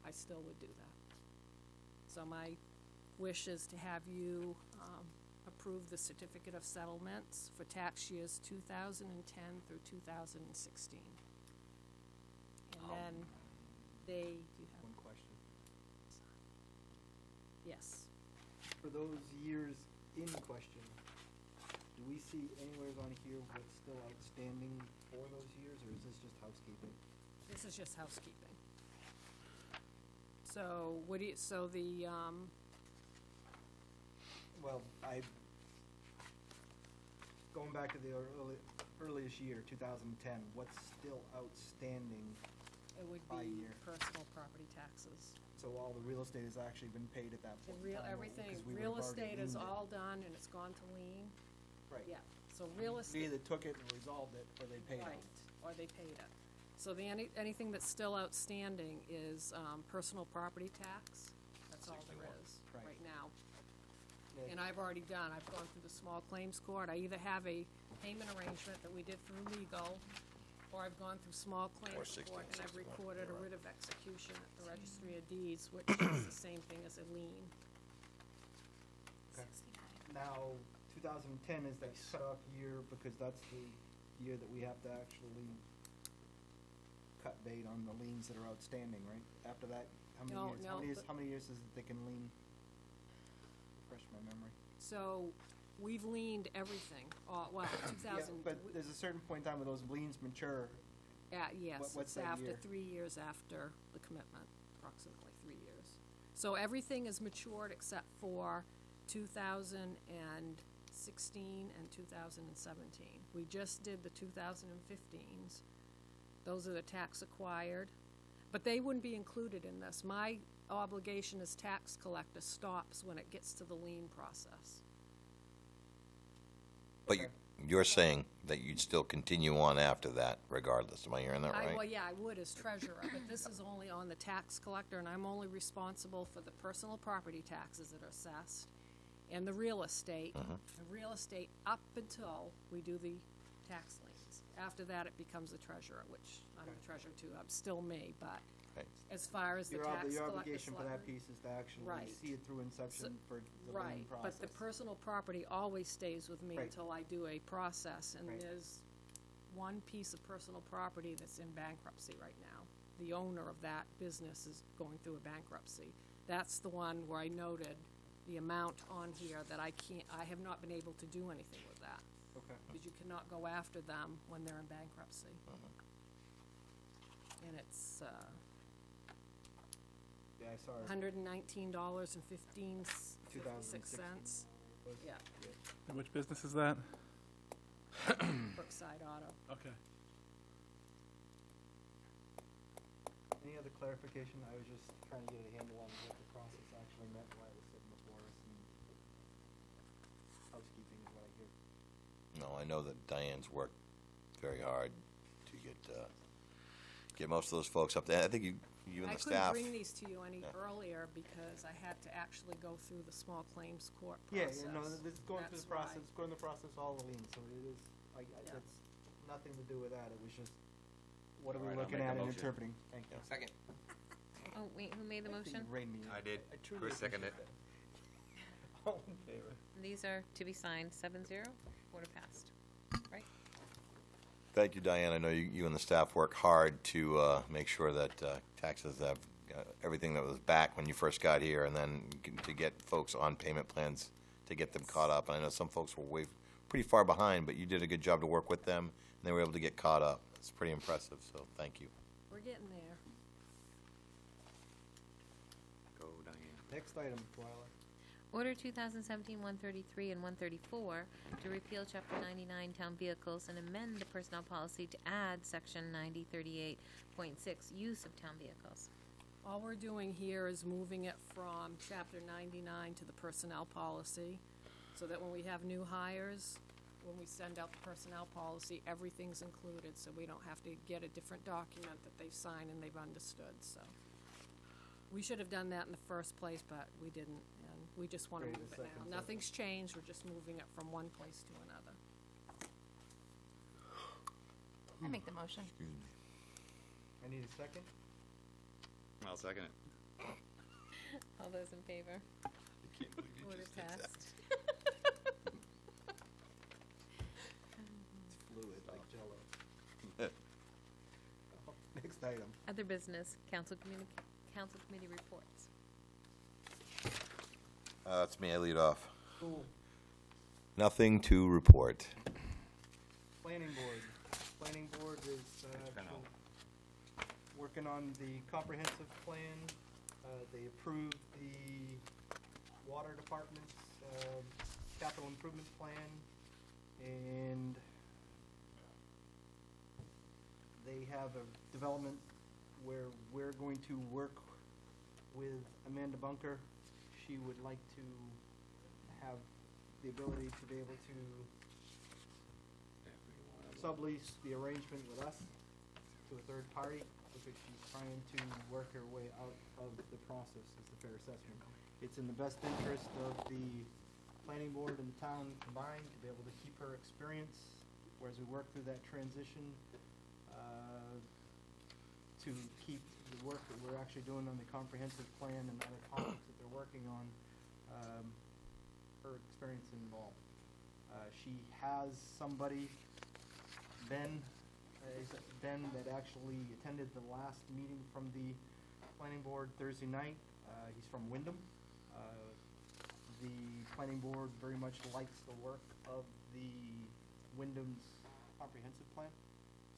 I still would do that. So my wish is to have you approve the certificate of settlements for tax years 2010 through 2016. And then do you have, One question. yes. For those years in question, do we see anywhere on here what's still outstanding for those years, or is this just housekeeping? This is just housekeeping. So, Well, going back to the earliest year, 2010, what's still outstanding? it would By be year. personal property taxes. So all the real estate has actually been paid at that The point in time? everything, because we real would've already estate is liened it. all done and it's gone to lien. Right. Yeah, so real We estate, either took it and resolved it, or they paid right, it. or they paid it. So anything that's still outstanding is personal property tax. That's all there is Right. right now. Yeah. And I've already I've gone through the small claims court. I either have a payment arrangement that we did through legal, or I've gone through small Or claims 16, court and I've 61, recorded a you're right. writ of execution at the registry of deeds, which is the same thing as a lien. Now, 2010 is that cutoff year because that's the year that we have to actually cut bait on the liens that are outstanding, right? After that, how many No, years? no, but- How many years is it they can lien? Refresh my memory. So, we've liened everything, well, Yeah, 2000. but there's a certain point in time where those liens mature. Yes, what's it's that after year? 3 years after the commitment, approximately 3 years. So everything is matured except for 2016 and 2017. We just did the 2015s. Those are the tax acquired, but they wouldn't be included in this. My obligation as tax collector stops when it gets to the lien process. But you're saying that you'd still continue on after that regardless. Am I hearing that Well, right? yeah, I would as treasurer, but this is only on the tax collector, and I'm only responsible for the personal property taxes that are assessed and the real estate. The real estate up until we do the tax liens. After that, it becomes the treasurer, which I'm the treasurer too. I'm still me, but Right. as far as the Your tax collector. obligation for that piece is to actually Right. see it through inception for the lien Right, process. but the personal property always stays with me Right. until I do a process, and Right. there's one piece of personal property that's in bankruptcy right now. The owner of that business is going through a bankruptcy. That's the one where I noted the amount on here that I have not been able to do anything with that, Okay. because you cannot go after them when they're in bankruptcy. And it's, Yeah, I saw it. $119.56. Yeah, And which business is that? Brookside Auto. Okay. Any other clarification? I was just trying to get a handle on what the process actually meant while it was sitting before us, and housekeeping is what I hear. No, I know that Diane's worked very hard to get most of those folks up there. I think you and the I staff. couldn't bring these to you any Yeah. earlier because I had to actually go through the small claims court Yeah, process. no, this is going through That's the process, why. going through the process all the liens, so it is, Yeah. that's nothing to do with that, it was just, what are All we right, I'll looking make a at and motion. interpreting? Thank you. Second. Oh, wait, who made the Thank you, motion? Rain Me. I did. truly Chris seconded appreciate that. All in favor? These are to be signed, 7-0, order passed. Right? Thank you, Diane. I know you and the staff work hard to make sure that taxes have everything that was back when you first got here, and then to get folks on payment plans to get them caught up. And I know some folks were pretty far behind, but you did a good job to work with them, and they were able to get caught up. It's pretty impressive, so thank you. We're getting there. Go, Diane. Next item, Twyla. Order 2017-133 and 134 to repeal Chapter 99 Town Vehicles and amend the personnel policy to add Section 9038.6 Use of Town Vehicles. All we're doing here is moving it from Chapter 99 to the personnel policy, so that when we have new hires, when we send out the personnel policy, everything's included, so we don't have to get a different document that they've signed and they've understood, so. We should have done that in the first place, but we didn't, and we just want to Create a move it second now. Nothing's changed, we're just moving it from one place to another. I make the motion. I need a second. I'll second it. All those in favor? Order passed. It's fluid, like Jell-O. Next item. Other business, council committee reports. That's me. I lead off. Cool. Nothing to report. Planning board. Planning board is been out. working on the comprehensive plan. They approved the water department's capital improvement plan, and they have a development where we're going to work with Amanda Bunker. She would like to have the ability to be able to sublease the arrangement with us to a third party, because she's trying to work her way out of the process, is the fair assessment. It's in the best interest of the planning board and the town combined to be able to keep her experience, whereas we work through that transition. to keep the work that we're actually doing on the comprehensive plan and other topics that they're working on, her experience involved. She has somebody, Ben, that actually attended the last meeting from the planning board Thursday night. He's from Wyndham. The planning board very much likes the work of the Wyndham's comprehensive plan,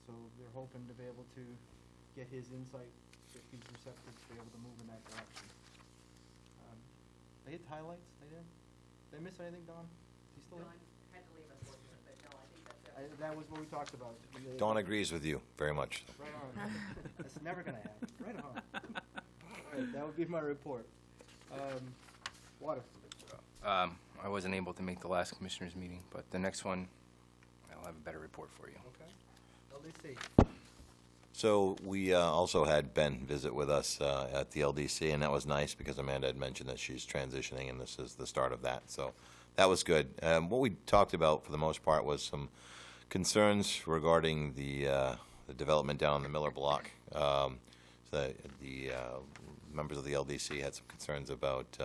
so they're hoping to be able to get his insight, if he's receptive, to be able to move in that direction. They hit highlights, they did? Did I miss anything, Don? Is he still in? had to leave unfortunately, but no, I think that's That was what we talked about. Dawn agrees with you very much. Right on. That's never gonna happen. Right on. All right, that would be my report. Water. I wasn't able to make the last commissioners meeting, but the next one, I'll have a better report for you. Okay. LDC. So we also had Ben visit with us at the LDC, and that was nice because Amanda had mentioned that she's transitioning, and this is the start of that. So that was good. What we talked about for the most part was some concerns regarding the development down in the Miller Block. So the members of the LDC had some concerns about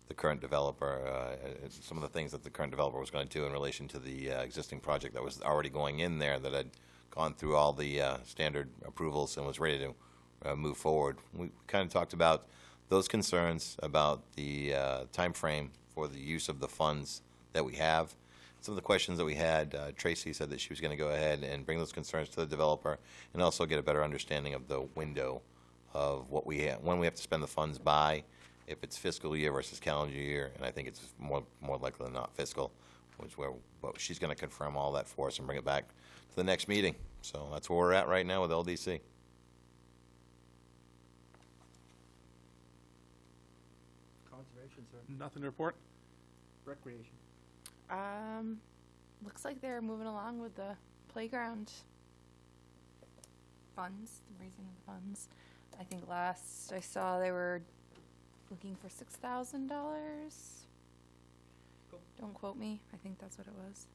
the current developer, some of the things that the current developer was going to do in relation to the existing project that was already going in there, that had gone through all the standard approvals and was ready to move forward. We kind of talked about those concerns, about the time frame for the use of the funds that we have. Some of the questions that we had, Tracy said that she was going to go ahead and bring those concerns to the developer and also get a better understanding of the window of what we when we have to spend the funds by, if it's fiscal year versus calendar year, and I think it's more likely than not fiscal, but she's going to confirm all that for us and bring it back to the next meeting. So that's where we're at right now with LDC. Conservation, sir. Nothing to report? Recreation. Looks like they're moving along with the playground funds, the raising of the funds. I think last I saw they were looking for $6,000. Cool. Don't quote me. I think that's what it was.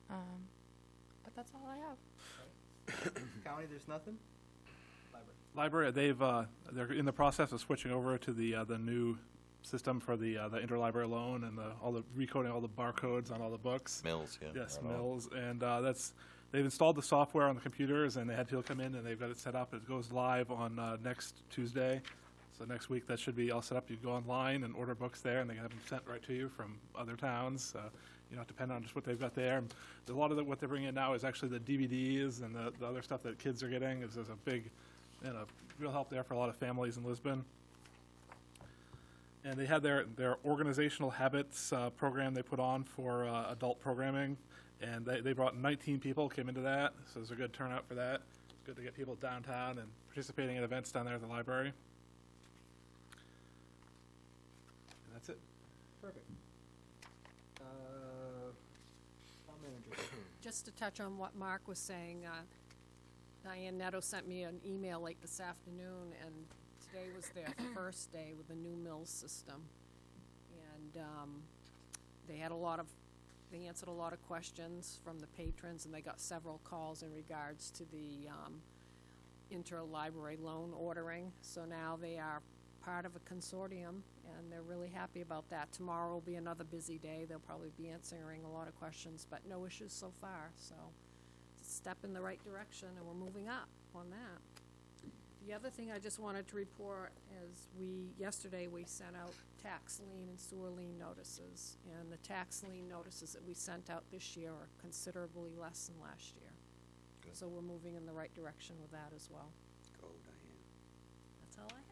But that's all I have. County, there's nothing? Library, they're in the process of switching over to the new system for the interlibrary loan and all the recoding all the barcodes on all the books. Mills, yeah. Yes, right on. Mills, and they've installed the software on the computers, and they had people come in and they've got it set up. It goes live on next Tuesday, so next week that should be all set up. You go online and order books there, and they can have them sent right to you from other towns. Depending on just what they've got there. And a lot of what they're bringing in now is actually the DVDs and the other stuff that kids are getting. There's a big, real help there for a lot of families in Lisbon. And they had their organizational habits program they put on for adult programming, and they brought 19 people came into that, so there's a good turnout for that. It's good to get people downtown and participating in events down there at the library. And that's it. Perfect. Town manager. Just to touch on what Mark was saying, Diane Netto sent me an email late this afternoon, and today was their first day with the new Mills system. And they answered a lot of questions from the patrons, and they got several calls in regards to the interlibrary loan ordering. So now they are part of a consortium, and they're really happy about that. Tomorrow will be another busy day. They'll probably be answering a lot of questions, but no issues so far. So it's a step in the right direction, and we're moving up on that. The other thing I just wanted to report is yesterday we sent out tax lien and sewer lien notices, and the tax lien notices that we sent out this year are considerably less than last year. Good. So we're moving in the right direction with that as well. Go, Diane. That's all I have.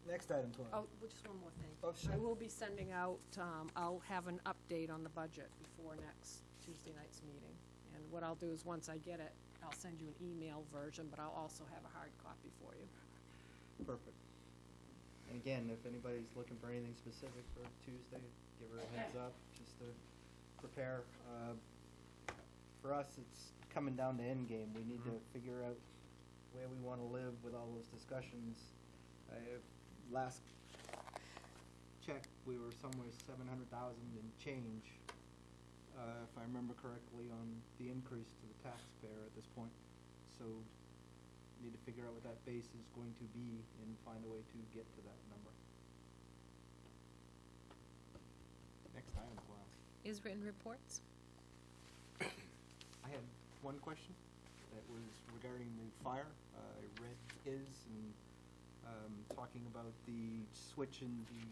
Next item, 12. Oh, just one more thing. Oh, sure. I will be sending out, I'll have an update on the budget before next Tuesday night's meeting. And what I'll do is, once I get it, I'll send you an email version, but I'll also have a hard copy for you. Perfect. And again, if anybody's looking for anything specific for Tuesday, give her a heads up, just to prepare. For us, it's coming down to end game. We need to figure out where we want to live with all those discussions. Last check, we were somewhere 700,000 and change if I remember correctly, on the increase to the taxpayer at this point. So need to figure out what that base is going to be and find a way to get to that number. Next item, wow. Is written reports? I had one question that was regarding the fire. I read his and talking about the switch in the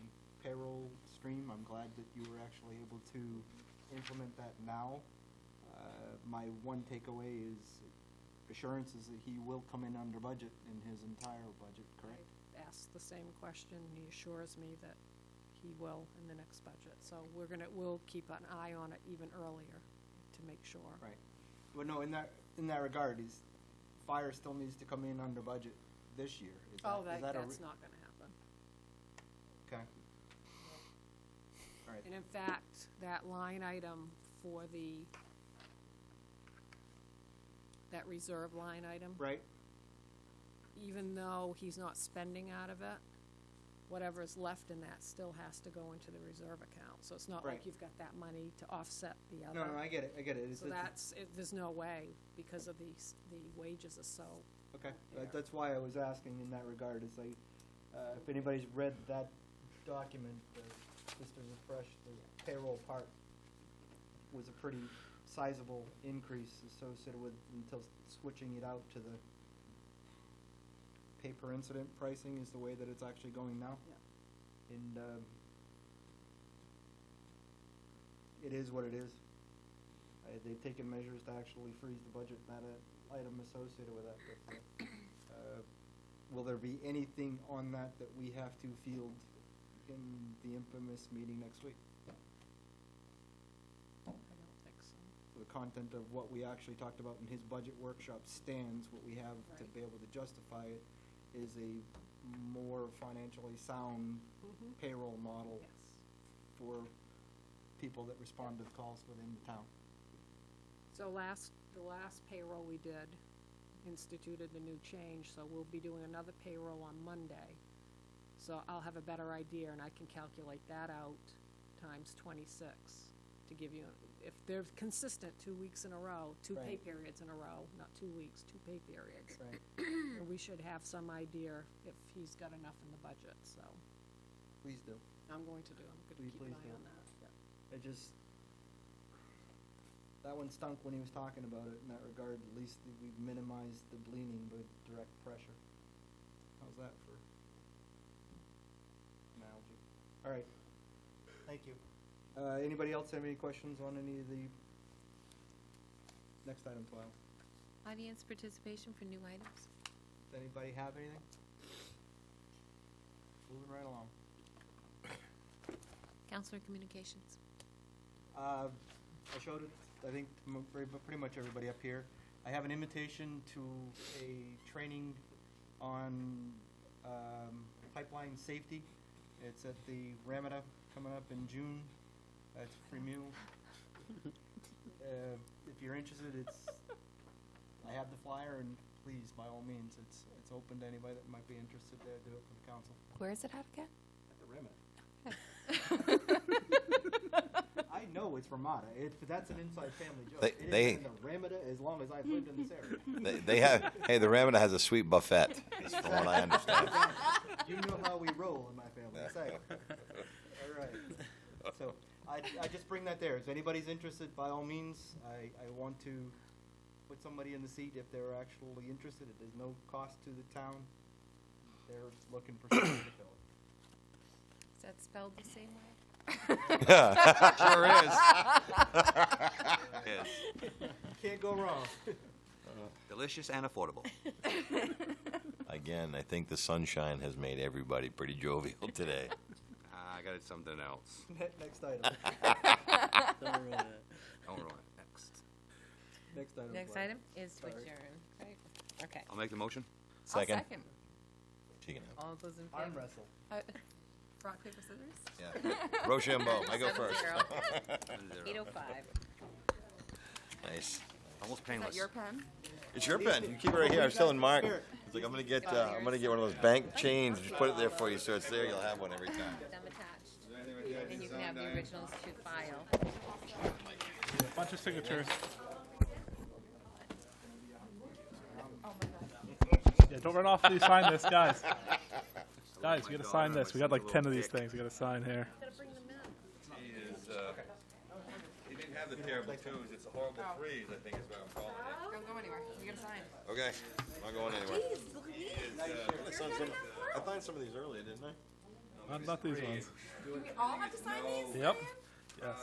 payroll stream. I'm glad that you were actually able to implement that now. My one takeaway is assurances that he will come in under budget in his entire budget, correct? I asked the same question, and he assures me that he will in the next budget. So we'll keep an eye on it even earlier to make sure. Right. Well, no, in that regard, fire still needs to come in under budget this year. Is That's not gonna happen. Okay. All right. And in fact, that line item for that reserve line item, Right. even though he's not spending out of it, whatever's left in that still has to go into the reserve account. So it's not Right. like you've got that money to offset the other. No, I get it. So there's no way, because of the wages are so. Okay, there. that's why I was asking in that regard, is if anybody's read that document, just to refresh, the payroll part was a pretty sizable increase associated with, until switching it out to the pay-per incident pricing is the way that it's actually going now. Yeah. And, it is what it is. They've taken measures to actually freeze the budget, not an item associated with that. But, will there be anything on that we have to field in the infamous meeting next week? I don't think so. The content of what we actually talked about in his budget workshop stands. What we have to Right. be able to justify it is a more financially sound Mhm. payroll model Yes. for people that respond to the calls within the town. So the last payroll we did instituted a new change, so we'll be doing another payroll on Monday. So I'll have a better idea, and I can calculate that out times 26 to give you, if they're consistent 2 weeks in a row, two pay Right. periods in a row, not 2 weeks, 2 pay periods. Right. And we should have some idea if he's got enough in the budget, so Please do. I'm going to keep an Please eye do. on that. That one stunk when he was talking about it in that regard. At least we've minimized the bleeding by direct pressure. How's that for analogy? All right. Thank you. Anybody else have any questions on any of the next item 12? Audience participation for new items? Does anybody have anything? Moving right along. Counselor Communications. I showed it, I think, pretty much everybody up here. I have an invitation to a training on pipeline safety. It's at the Ramada coming up in June. It's free meal. If you're interested, I have the flyer, and please, by all means, it's open to anybody that might be interested to do it for the council. Where is it at again? At the Ramada. I know it's Ramada. That's an inside family joke. It has been the Ramada as long as I've lived in this area. The Ramada has a sweet buffet, is from what I understand. You know how we roll in my family. Say. All right. So I just bring that there. If anybody's interested, by all means, I want to put somebody in the seat if they're actually interested. There's no cost to the town. They're looking for somebody to fill it. Is that spelled the same way? Sure is. Yes. Can't go wrong. Delicious and affordable. Again, I think the sunshine has made everybody pretty jovial today. I got something else. Next item. Don't ruin it. Don't ruin it. Next. Next item. Next Glenn. item is to Sorry. adjourn, right? Okay. I'll make the motion. Second. I'll second. She can have. All those in Arm favor? wrestle. Rock, paper, scissors? Yeah. Rochambeau, I go first. 7-0. 8:05. Nice. Almost Is painless. that your pen? It's your pen. You keep it right here. I was telling Mark. It's like I'm gonna get one of those bank chains. Just put it there for you, so it's there. You'll have one every time. Them attached. And you can have the originals to file. A bunch of signatures. Yeah, don't run off till you sign this, guys. Guys, you gotta sign this. We got like 10 of these things we gotta sign here. He is, he didn't have the terrible twos, it's a horrible threes, I think is what I'm calling it. Don't go anywhere. You gotta sign. Okay, not going anywhere. I signed some of these earlier, didn't I? Not these ones. Do we all have to sign these? Yep. Yes.